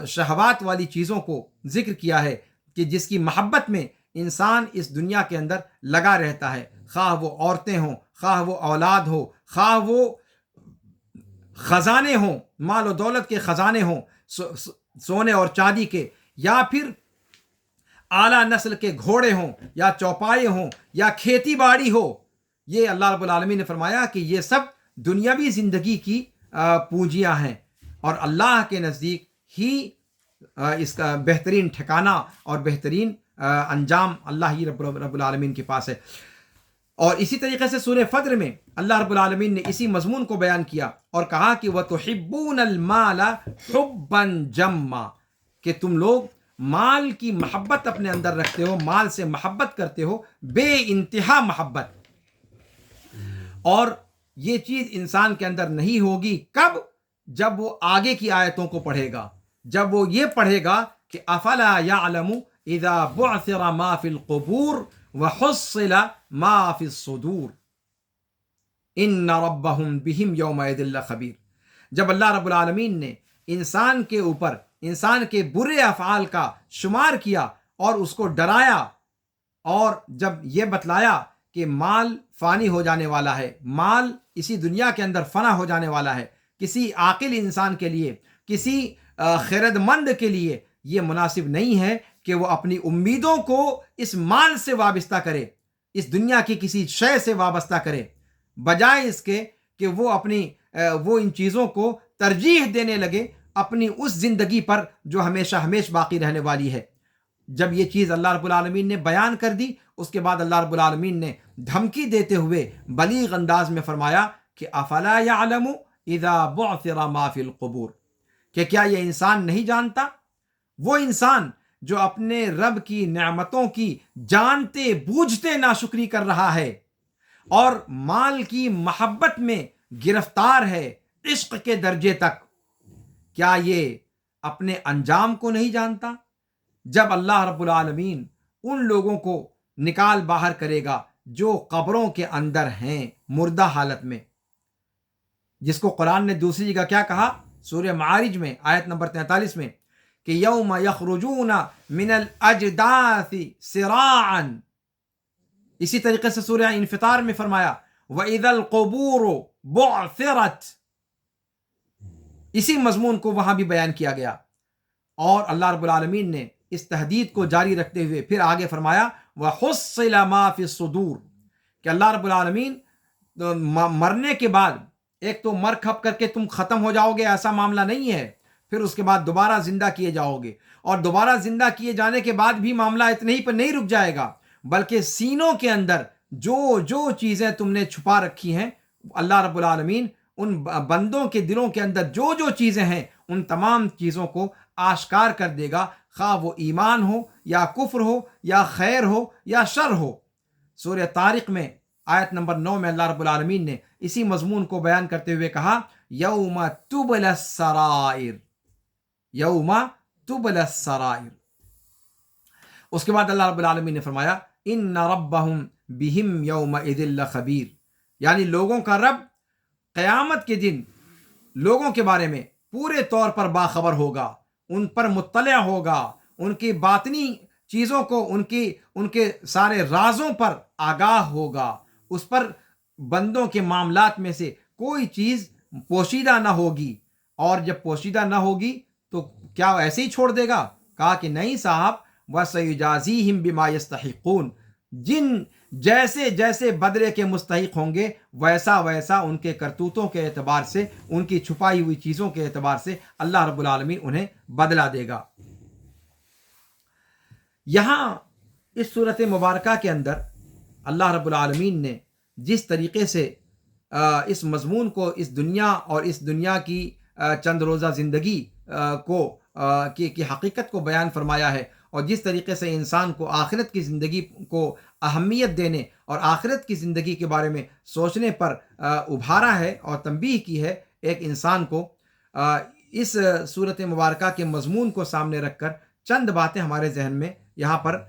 شہوات والی چیزوں کو ذکر کیا ہے کہ جس کی محبت میں انسان اس دنیا کے اندر لگا رہتا ہے، خواہ وہ عورتیں ہوں، خواہ وہ اولاد ہو، خواہ وہ خزانے ہوں، مال و دولت کے خزانے ہوں، سونے اور چاندی کے، یا پھر اعلیٰ نسل کے گھوڑے ہوں، یا چوپائے ہوں، یا کھیتی باڑی ہو۔ یہ اللہ رب العالمین نے فرمایا کہ یہ سب دنیاوی زندگی کی پونجیاں ہیں، اور اللہ کے نزدیک ہی اس کا بہترین ٹھکانہ اور بہترین انجام اللہ ہی رب العالمین کے پاس ہے۔ اور اسی طریقے سے سورہ فجر میں اللہ رب العالمین نے اسی مضمون کو بیان کیا اور کہا کہ وَتُحِبُّونَ الْمَالَ حُبًّا جَمًّا، کہ تم لوگ مال کی محبت اپنے اندر رکھتے ہو، مال سے محبت کرتے ہو، بے انتہا محبت۔ اور یہ چیز انسان کے اندر نہیں ہوگی کب؟ جب وہ آگے کی آیتوں کو پڑھے گا، جب وہ یہ پڑھے گا کہ افلا یعلم اذا بعثر ما فی القبور وحصل ما فی الصدور ان ربهم بهم یومئذ لخبیر۔ جب اللہ رب العالمین نے انسان کے اوپر انسان کے برے افعال کا شمار کیا اور اس کو ڈرایا، اور جب یہ بتلایا کہ مال فانی ہو جانے والا ہے، مال اسی دنیا کے اندر فنا ہو جانے والا ہے۔ کسی عاقل انسان کے لیے، کسی خرد مند کے لیے یہ مناسب نہیں ہے کہ وہ اپنی امیدوں کو اس مال سے وابستہ کرے، اس دنیا کی کسی شے سے وابستہ کرے، بجائے اس کے کہ وہ ان چیزوں کو ترجیح دینے لگے اپنی اس زندگی پر جو ہمیشہ ہمیشہ باقی رہنے والی ہے۔ جب یہ چیز اللہ رب العالمین نے بیان کر دی، اس کے بعد اللہ رب العالمین نے دھمکی دیتے ہوئے بلیغ انداز میں فرمایا کہ افلا یعلم اذا بعثر ما فی القبور، کہ کیا یہ انسان نہیں جانتا، وہ انسان جو اپنے رب کی نعمتوں کی جانتے بوجھتے ناشکری کر رہا ہے اور مال کی محبت میں گرفتار ہے عشق کے درجے تک، کیا یہ اپنے انجام کو نہیں جانتا؟ جب اللہ رب العالمین ان لوگوں کو نکال باہر کرے گا جو قبروں کے اندر ہیں مردہ حالت میں، جس کو قرآن نے دوسری جگہ کیا کہا؟ سورہ معارج میں آیت نمبر 43 میں کہ یوم یخرجون من الاجداث سراعا، اسی طریقے سے سورہ انفطار میں فرمایا وَإِذَا الْقُبُورُ بُعْثِرَتْ، اسی مضمون کو وہاں بھی بیان کیا گیا۔ اور اللہ رب العالمین نے اس تحدید کو جاری رکھتے ہوئے پھر آگے فرمایا وَحُصِّلَ مَا فِي الصُّدُورِ، کہ اللہ رب العالمین مرنے کے بعد ایک تو مر کھپ کر کے تم ختم ہو جاؤ گے، ایسا معاملہ نہیں ہے، پھر اس کے بعد دوبارہ زندہ کیے جاؤ گے، اور دوبارہ زندہ کیے جانے کے بعد بھی معاملہ اتنے ہی پر نہیں رک جائے گا، بلکہ سینوں کے اندر جو چیزیں تم نے چھپا رکھی ہیں، اللہ رب العالمین ان بندوں کے دلوں کے اندر جو چیزیں ہیں ان تمام چیزوں کو آشکار کر دے گا، خواہ وہ ایمان ہو یا کفر ہو یا خیر ہو یا شر ہو۔ سورہ طارق میں آیت نمبر 9 میں اللہ رب العالمین نے اسی مضمون کو بیان کرتے ہوئے کہا یوم تبلی السرائر، یوم تبلی السرائر۔ اس کے بعد اللہ رب العالمین نے فرمایا ان ربہم بہم یومئذ لخبیر، یعنی لوگوں کا رب قیامت کے دن لوگوں کے بارے میں پورے طور پر باخبر ہوگا، ان پر مطلع ہوگا، ان کی باطنی چیزوں کو، ان کے سارے رازوں پر آگاہ ہوگا، اس پر بندوں کے معاملات میں سے کوئی چیز پوشیدہ نہ ہوگی، اور جب پوشیدہ نہ ہوگی تو کیا وہ ایسے ہی چھوڑ دے گا؟ کہا کہ نہیں صاحب، وَسَيُجَازِيهِمْ بِمَا يَسْتَحِقُونَ، جن جیسے بدلے کے مستحق ہوں گے ویسا ان کے کرتوتوں کے اعتبار سے، ان کی چھپائی ہوئی چیزوں کے اعتبار سے اللہ رب العالمین انہیں بدلہ دے گا۔ یہاں اس صورت مبارکہ کے اندر اللہ رب العالمین نے جس طریقے سے اس مضمون کو، اس دنیا اور اس دنیا کی چند روزہ زندگی کی حقیقت کو بیان فرمایا ہے، اور جس طریقے سے انسان کو آخرت کی زندگی کو اہمیت دینے اور آخرت کی زندگی کے بارے میں سوچنے پر ابھارا ہے اور تنبیہ کی ہے ایک انسان کو، اس صورت مبارکہ کے مضمون کو سامنے رکھ کر چند باتیں ہمارے ذہن میں یہاں پر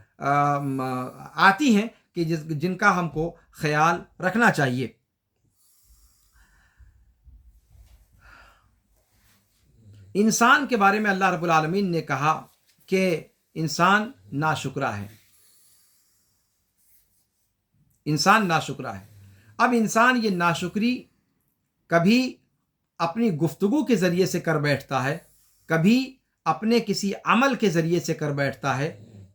آتی ہیں کہ جن کا ہم کو خیال رکھنا چاہیے۔ انسان کے بارے میں اللہ رب العالمین نے کہا کہ انسان ناشکرا ہے، انسان ناشکرا ہے۔ اب انسان یہ ناشکری کبھی اپنی گفتگو کے ذریعے سے کر بیٹھتا ہے، کبھی اپنے کسی عمل کے ذریعے سے کر بیٹھتا ہے،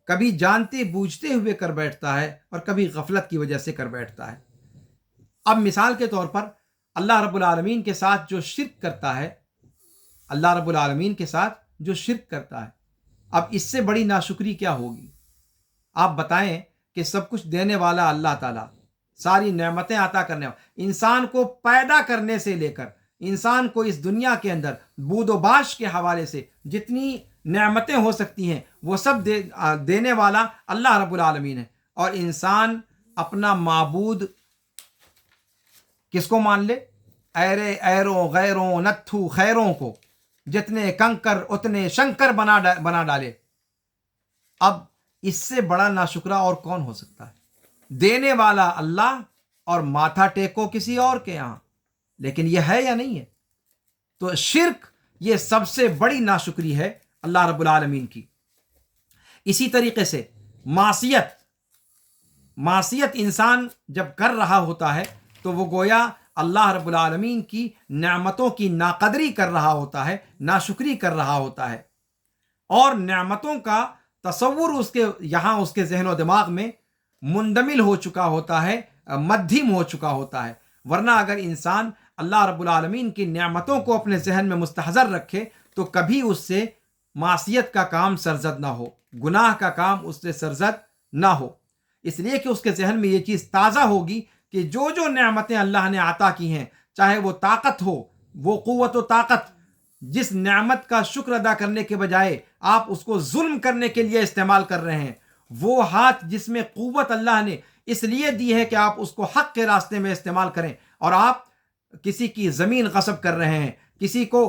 کبھی جانتے بوجھتے ہوئے کر بیٹھتا ہے، اور کبھی غفلت کی وجہ سے کر بیٹھتا ہے۔ اب مثال کے طور پر اللہ رب العالمین کے ساتھ جو شرک کرتا ہے، اللہ رب العالمین کے ساتھ جو شرک کرتا ہے، اب اس سے بڑی ناشکری کیا ہوگی؟ آپ بتائیں کہ سب کچھ دینے والا اللہ تعالیٰ، ساری نعمتیں عطا کرنے والا، انسان کو پیدا کرنے سے لے کر انسان کو اس دنیا کے اندر بود و باش کے حوالے سے جتنی نعمتیں ہو سکتی ہیں وہ سب دینے والا اللہ رب العالمین ہے، اور انسان اپنا معبود کس کو مان لے؟ ایروں غیروں نتھو خیروں کو، جتنے کنکر اتنے شنکر بنا ڈالے۔ اب اس سے بڑا ناشکرا اور کون ہو سکتا ہے؟ دینے والا اللہ اور ماتھا ٹیکو کسی اور کے یہاں، لیکن یہ ہے یا نہیں ہے؟ تو شرک یہ سب سے بڑی ناشکری ہے اللہ رب العالمین کی۔ اسی طریقے سے معصیت انسان جب کر رہا ہوتا ہے تو وہ گویا اللہ رب العالمین کی نعمتوں کی ناقدری کر رہا ہوتا ہے، ناشکری کر رہا ہوتا ہے، اور نعمتوں کا تصور اس کے ذہن و دماغ میں مندمل ہو چکا ہوتا ہے، مدھم ہو چکا ہوتا ہے۔ ورنہ اگر انسان اللہ رب العالمین کی نعمتوں کو اپنے ذہن میں مستحضر رکھے تو کبھی اس سے معصیت کا کام سرزد نہ ہو، گناہ کا کام اس سے سرزد نہ ہو، اس لیے کہ اس کے ذہن میں یہ چیز تازہ ہوگی کہ جو نعمتیں اللہ نے عطا کی ہیں، چاہے وہ طاقت ہو، وہ قوت و طاقت جس نعمت کا شکر ادا کرنے کے بجائے آپ اس کو ظلم کرنے کے لیے استعمال کر رہے ہیں، وہ ہاتھ جس میں قوت اللہ نے اس لیے دی ہے کہ آپ اس کو حق کے راستے میں استعمال کریں، اور آپ کسی کی زمین غصب کر رہے ہیں، کسی کو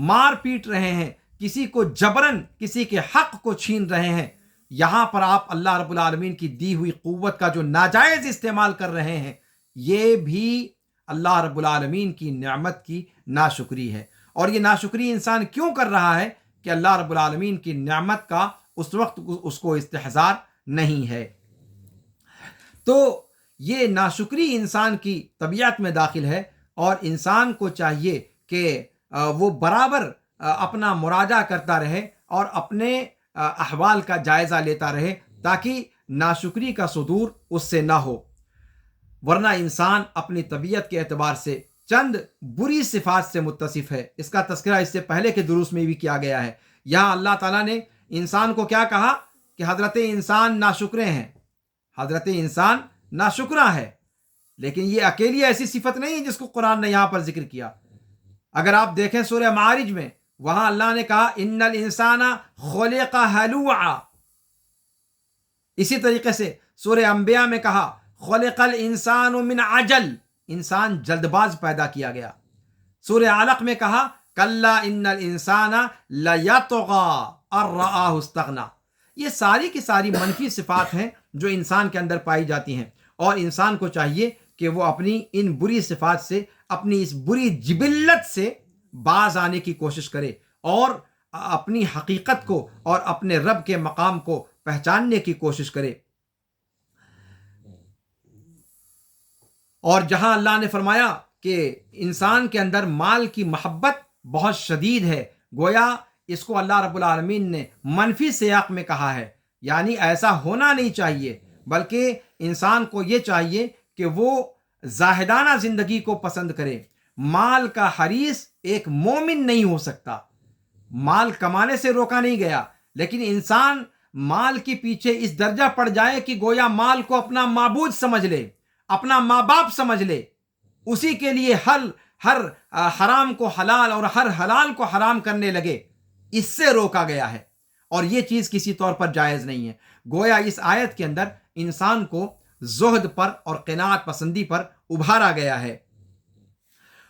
مار پیٹ رہے ہیں، کسی کو جبرن کسی کے حق کو چھین رہے ہیں، یہاں پر آپ اللہ رب العالمین کی دی ہوئی قوت کا جو ناجائز استعمال کر رہے ہیں، یہ بھی اللہ رب العالمین کی نعمت کی ناشکری ہے۔ اور یہ ناشکری انسان کیوں کر رہا ہے؟ کہ اللہ رب العالمین کی نعمت کا اس وقت اس کو استحضار نہیں ہے۔ تو یہ ناشکری انسان کی طبیعت میں داخل ہے، اور انسان کو چاہیے کہ وہ برابر اپنا مراجعہ کرتا رہے اور اپنے احوال کا جائزہ لیتا رہے تاکہ ناشکری کا صدور اس سے نہ ہو۔ ورنہ انسان اپنی طبیعت کے اعتبار سے چند بری صفات سے متصف ہے۔ اس کا تذکرہ اس سے پہلے کے دروس میں بھی کیا گیا ہے۔ یہاں اللہ تعالیٰ نے انسان کو کیا کہا کہ حضرت انسان ناشکرے ہیں، حضرت انسان ناشکرا ہے، لیکن یہ اکیلی ایسی صفت نہیں ہے جس کو قرآن نے یہاں پر ذکر کیا۔ اگر آپ دیکھیں سورہ معارج میں، وہاں اللہ نے کہا ان الانسان خلق ہلوعا، اسی طریقے سے سورہ انبیاء میں کہا خلق الانسان من عجل، انسان جلد باز پیدا کیا گیا۔ سورہ علق میں کہا کلا ان الانسان لیطغی ان رآہ استغنی۔ یہ ساری کی ساری منفی صفات ہیں جو انسان کے اندر پائی جاتی ہیں، اور انسان کو چاہیے کہ وہ اپنی ان بری صفات سے، اپنی اس بری جبلت سے باز آنے کی کوشش کرے، اور اپنی حقیقت کو اور اپنے رب کے مقام کو پہچاننے کی کوشش کرے۔ اور جہاں اللہ نے فرمایا کہ انسان کے اندر مال کی محبت بہت شدید ہے، گویا اس کو اللہ رب العالمین نے منفی سیاق میں کہا ہے، یعنی ایسا ہونا نہیں چاہیے، بلکہ انسان کو یہ چاہیے کہ وہ زاہدانہ زندگی کو پسند کرے۔ مال کا حریص ایک مومن نہیں ہو سکتا۔ مال کمانے سے روکا نہیں گیا، لیکن انسان مال کے پیچھے اس درجہ پڑ جائے کہ گویا مال کو اپنا معبود سمجھ لے، اپنا ماں باپ سمجھ لے، اسی کے لیے ہر حرام کو حلال اور ہر حلال کو حرام کرنے لگے، اس سے روکا گیا ہے، اور یہ چیز کسی طور پر جائز نہیں ہے۔ گویا اس آیت کے اندر انسان کو زہد پر اور قناعت پسندی پر ابھارا گیا ہے۔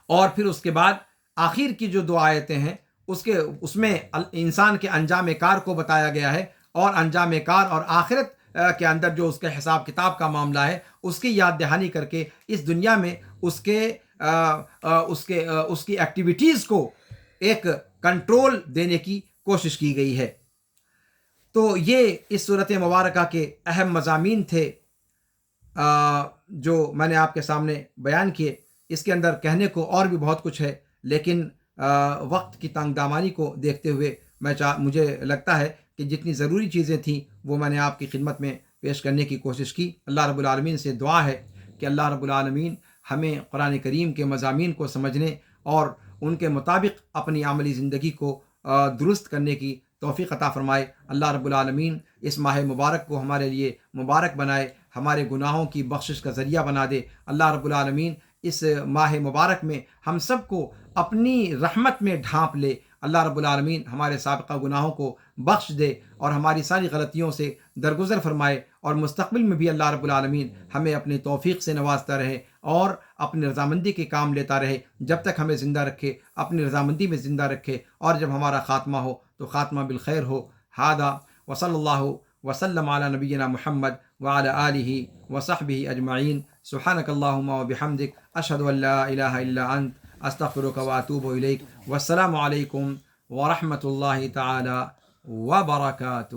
اور پھر اس کے بعد آخر کی جو 2 آیتیں ہیں اس میں انسان کے انجام کار کو بتایا گیا ہے، اور انجام کار اور آخرت کے اندر جو اس کے حساب کتاب کا معاملہ ہے اس کی یاد دہانی کر کے اس دنیا میں اس کی ایکٹیویٹیز کو ایک کنٹرول دینے کی کوشش کی گئی ہے۔ تو یہ اس صورت مبارکہ کے اہم مضامین تھے جو میں نے آپ کے سامنے بیان کیے۔ اس کے اندر کہنے کو اور بھی بہت کچھ ہے، لیکن وقت کی تنگ دامانی کو دیکھتے ہوئے مجھے لگتا ہے کہ جتنی ضروری چیزیں تھیں وہ میں نے آپ کی خدمت میں پیش کرنے کی کوشش کی۔ اللہ رب العالمین سے دعا ہے کہ اللہ رب العالمین ہمیں قرآن کریم کے مضامین کو سمجھنے اور ان کے مطابق اپنی عملی زندگی کو درست کرنے کی توفیق عطا فرمائے۔ اللہ رب العالمین اس ماہ مبارک کو ہمارے لیے مبارک بنائے، ہمارے گناہوں کی بخشش کا ذریعہ بنا دے۔ اللہ رب العالمین اس ماہ مبارک میں ہم سب کو اپنی رحمت میں ڈھانپ لے۔ اللہ رب العالمین ہمارے سابقہ گناہوں کو بخش دے اور ہماری ساری غلطیوں سے درگزر فرمائے، اور مستقبل میں بھی اللہ رب العالمین ہمیں اپنی توفیق سے نوازتا رہے اور اپنی رضامندی کے کام لیتا رہے، جب تک ہمیں زندہ رکھے، اپنی رضامندی میں زندہ رکھے، اور جب ہمارا خاتمہ ہو تو خاتمہ بالخیر ہو۔ ھذا وصلی اللہ وسلم علی نبینا محمد وعلی آلہ وصحبہ اجمعین۔ سبحانک اللہم وبحمدک، اشہد ان لا الہ الا انت، استغفرک واتوب الیک۔ والسلام علیکم ورحمۃ اللہ تعالی وبرکاتہ۔